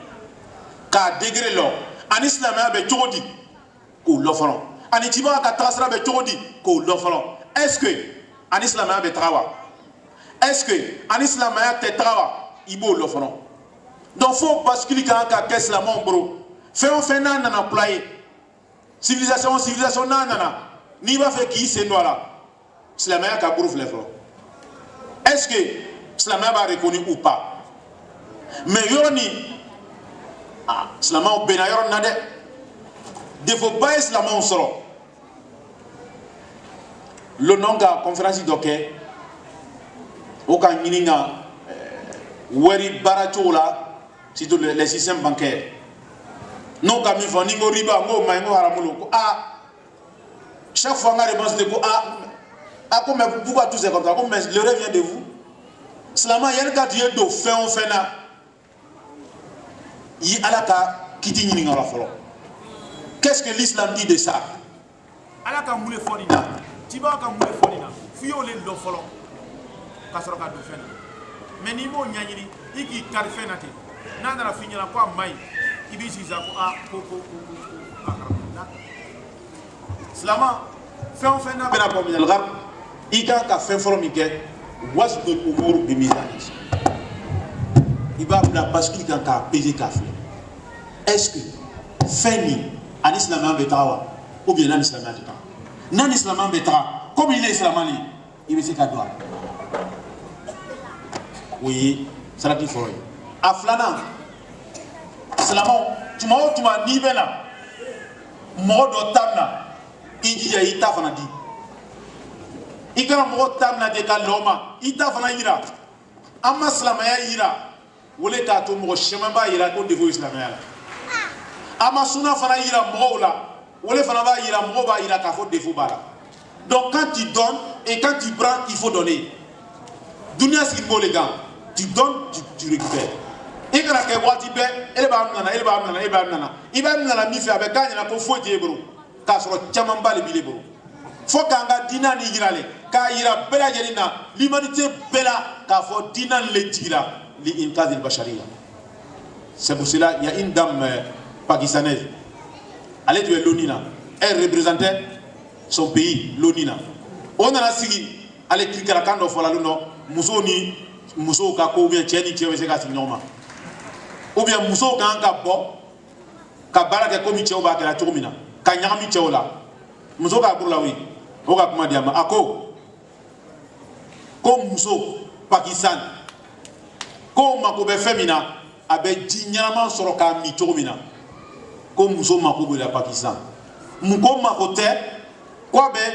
ka degré lo en islam be chodi ko lo folo en tiba ka trasra be chodi ko lo folo est-ce que en islam be trawa est-ce que en islam te trawa ibo lo folo donc faut basculer ka islam bro fait na na employé civilisation na ni va faire qui c'est noir islam ka brouf le folo est-ce que islam va reconnu ou pas mais yoni Islama o benayor nade defo ba islama on soro le nonga conférence doké o ka nyininga wari barachola sito les systèmes bancaires non ka mi fo ni ngo riba ngo ma ngo haramulo ko chaque fois nga réponse de ko mais pourquoi tout c'est comme ça mais le rêve vient de vous islama yen ka dieu do fait on fait na yi alaka kiti ñini ngara folo qu'est-ce que l'islam dit de ça alaka moulé fonina tiba ka moulé fonina fiyo le do folo kasoro ka do fena mais ni mo ñañini iki kar fenati nana la fiñala ko may ibisi za ko ko islama fen fena bena ko min al-gharb ika ka fen formique wasdul umur bi mizan il va la bascule quand tu as pesé café. Est-ce que Feni, en islam en betrawa, ou bien en islam en betrawa? Non islam en betrawa, comme il est islam en li, il veut se cadeau. Oui, ça l'a dit fort. Aflana, islamon, tu m'as ni bena, modo tamna, injija ita fana di. Ikara modo tamna de kaloma, ita fana ira, amma islamaya ira. Wole ka to mo chemin ba ira ko devo islamia ama suna fana ira mo la wole fana ba ira mo ba ira ka fo devo bala donc quand tu donnes et quand tu prends il faut donner dunia c'est mo les gars tu donnes tu récupères et quand que wati be ele ba nana mi fi avec kanya na ko fo je bro ka so chama mbale bi le bro fo kanga dina ni girale ka ira bela jerina l'humanité bela ka fo dina le tira l'Inqadh al-Bashariya. C'est pour cela il y a une dame pakistanaise. Elle est de l'ONINA. Elle représentait son pays, l'ONINA. On a sigi, elle est cliquée à la canne de Folaluno, Moussouni, Mousso Kako, ou bien Tcheni, Tchèveseka Signoma. Ou bien Mousso Kanka Kabara Komi Tchèoba, qui est la Tourmina, Kanyami Tchèola, Mousso Kakoula, oui, Oka Kumadiama, Ako, ko muso Pakistan ko mako be femina abe jinyama soro ka mi togomina ko muso mako be la Pakistan muko mako te ko be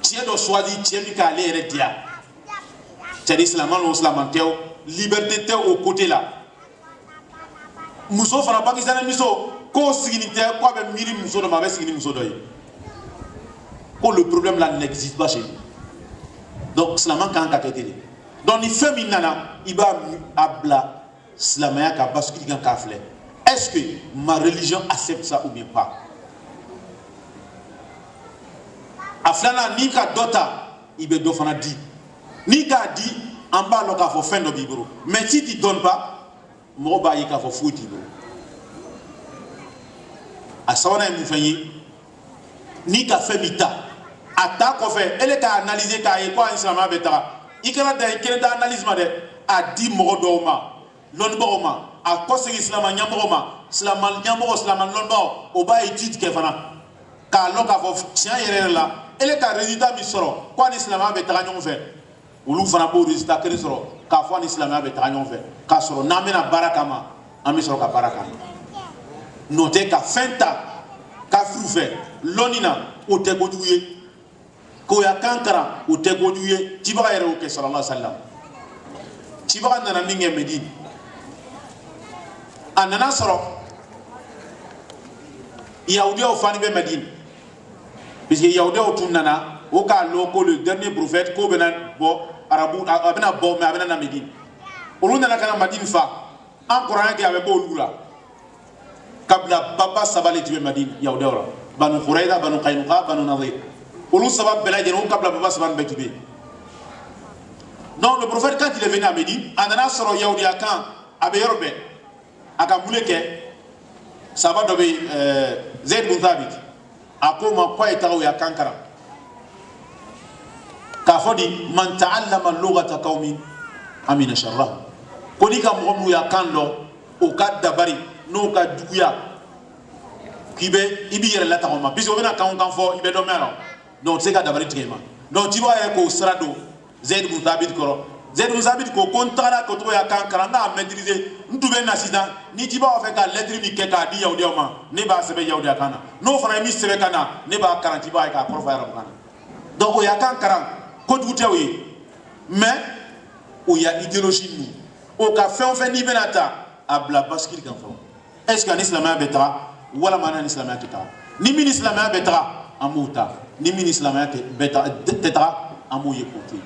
tie do swadi tie mi ka le redia c'est l'islam non islamanteo liberté te au côté là muso fana Pakistan miso ko signité ko be miri muso do ma be signi muso do yi ko le problème là n'existe pas chez nous. Donc, Slaman kan ka kete. Donc, ni femme nana, iba abla Slamaya ka bascule kan ka flé. Est-ce que ma religion accepte ça ou bien pas? Aflana ni ka dota, ibe do fana di. Ni ka di, en bas lo ka fo fin do bibro. Mais si tu donnes pas, mo ba yi ka fo fouti bro. A sawana mu fanyi ni ka femita. Ata ko fe ele ka analyser ka e ko islam betara ikara da ikere da analyse ma de a di mo do ma lon bo ma a ko se islam nya mo ma islam nya mo islam lon bo o ba étude ke fana ka lo ka fo tian yere la ele ka résultat mi soro ko islam betara nyon fe ulu fana bo résultat ke soro ka fo islam betara nyon fe ka soro na mena baraka ma ami soro ka baraka note ka fenta ka fru fe lonina o te ko duye ko ya kankara o te ko duye tibaga yere o ke sallallahu alaihi wasallam tibaga nana ninge Medine anana soro yaoudi o fani be Medine puisque yaoudi o tunana o ka loko le dernier prophète ko bena bo arabu abena bo me abena na Medine o nana kana Medine fa en Coran ke ave bo lura kabla baba sabale tibe Medine yaoudi ora banu Qurayza banu Qaynuqa banu Nadir olu sabab belajen o kabla baba saban betube. Donc le prophète quand il est venu à Médine anana soro yaoudi akan abe yorbe aka muleke saba do be Zaid bin Thabit akoma kwa itawo ya kankara ka fodi man ta'allama lughata qaumin amina sharrah koni ka mo ya kanlo o ka dabari no ka duya kibe ibi yere la tawma biso bena kan fo ibe do mero donc c'est ka dabari tigema donc tu vois ko srado Zaid bin Thabit koro Zaid bin Thabit ko contrat ko to ya kankara na maîtriser ntube na sidan ni ti ba o fe ka lettre mi ke ka di yaudi o ma ne ba sebe yaudi akana no fana mi sebe kana ne ba karanti ba ka profa ya kana donc o ya kankara ko du tewi mais o ya idéologie ni o ka fe on fe ni benata abla baskil kan fo est-ce qu'un islamien betra wala mana islamien kita ni min islamien betra amuta ni min islamien betra tetra amu yekote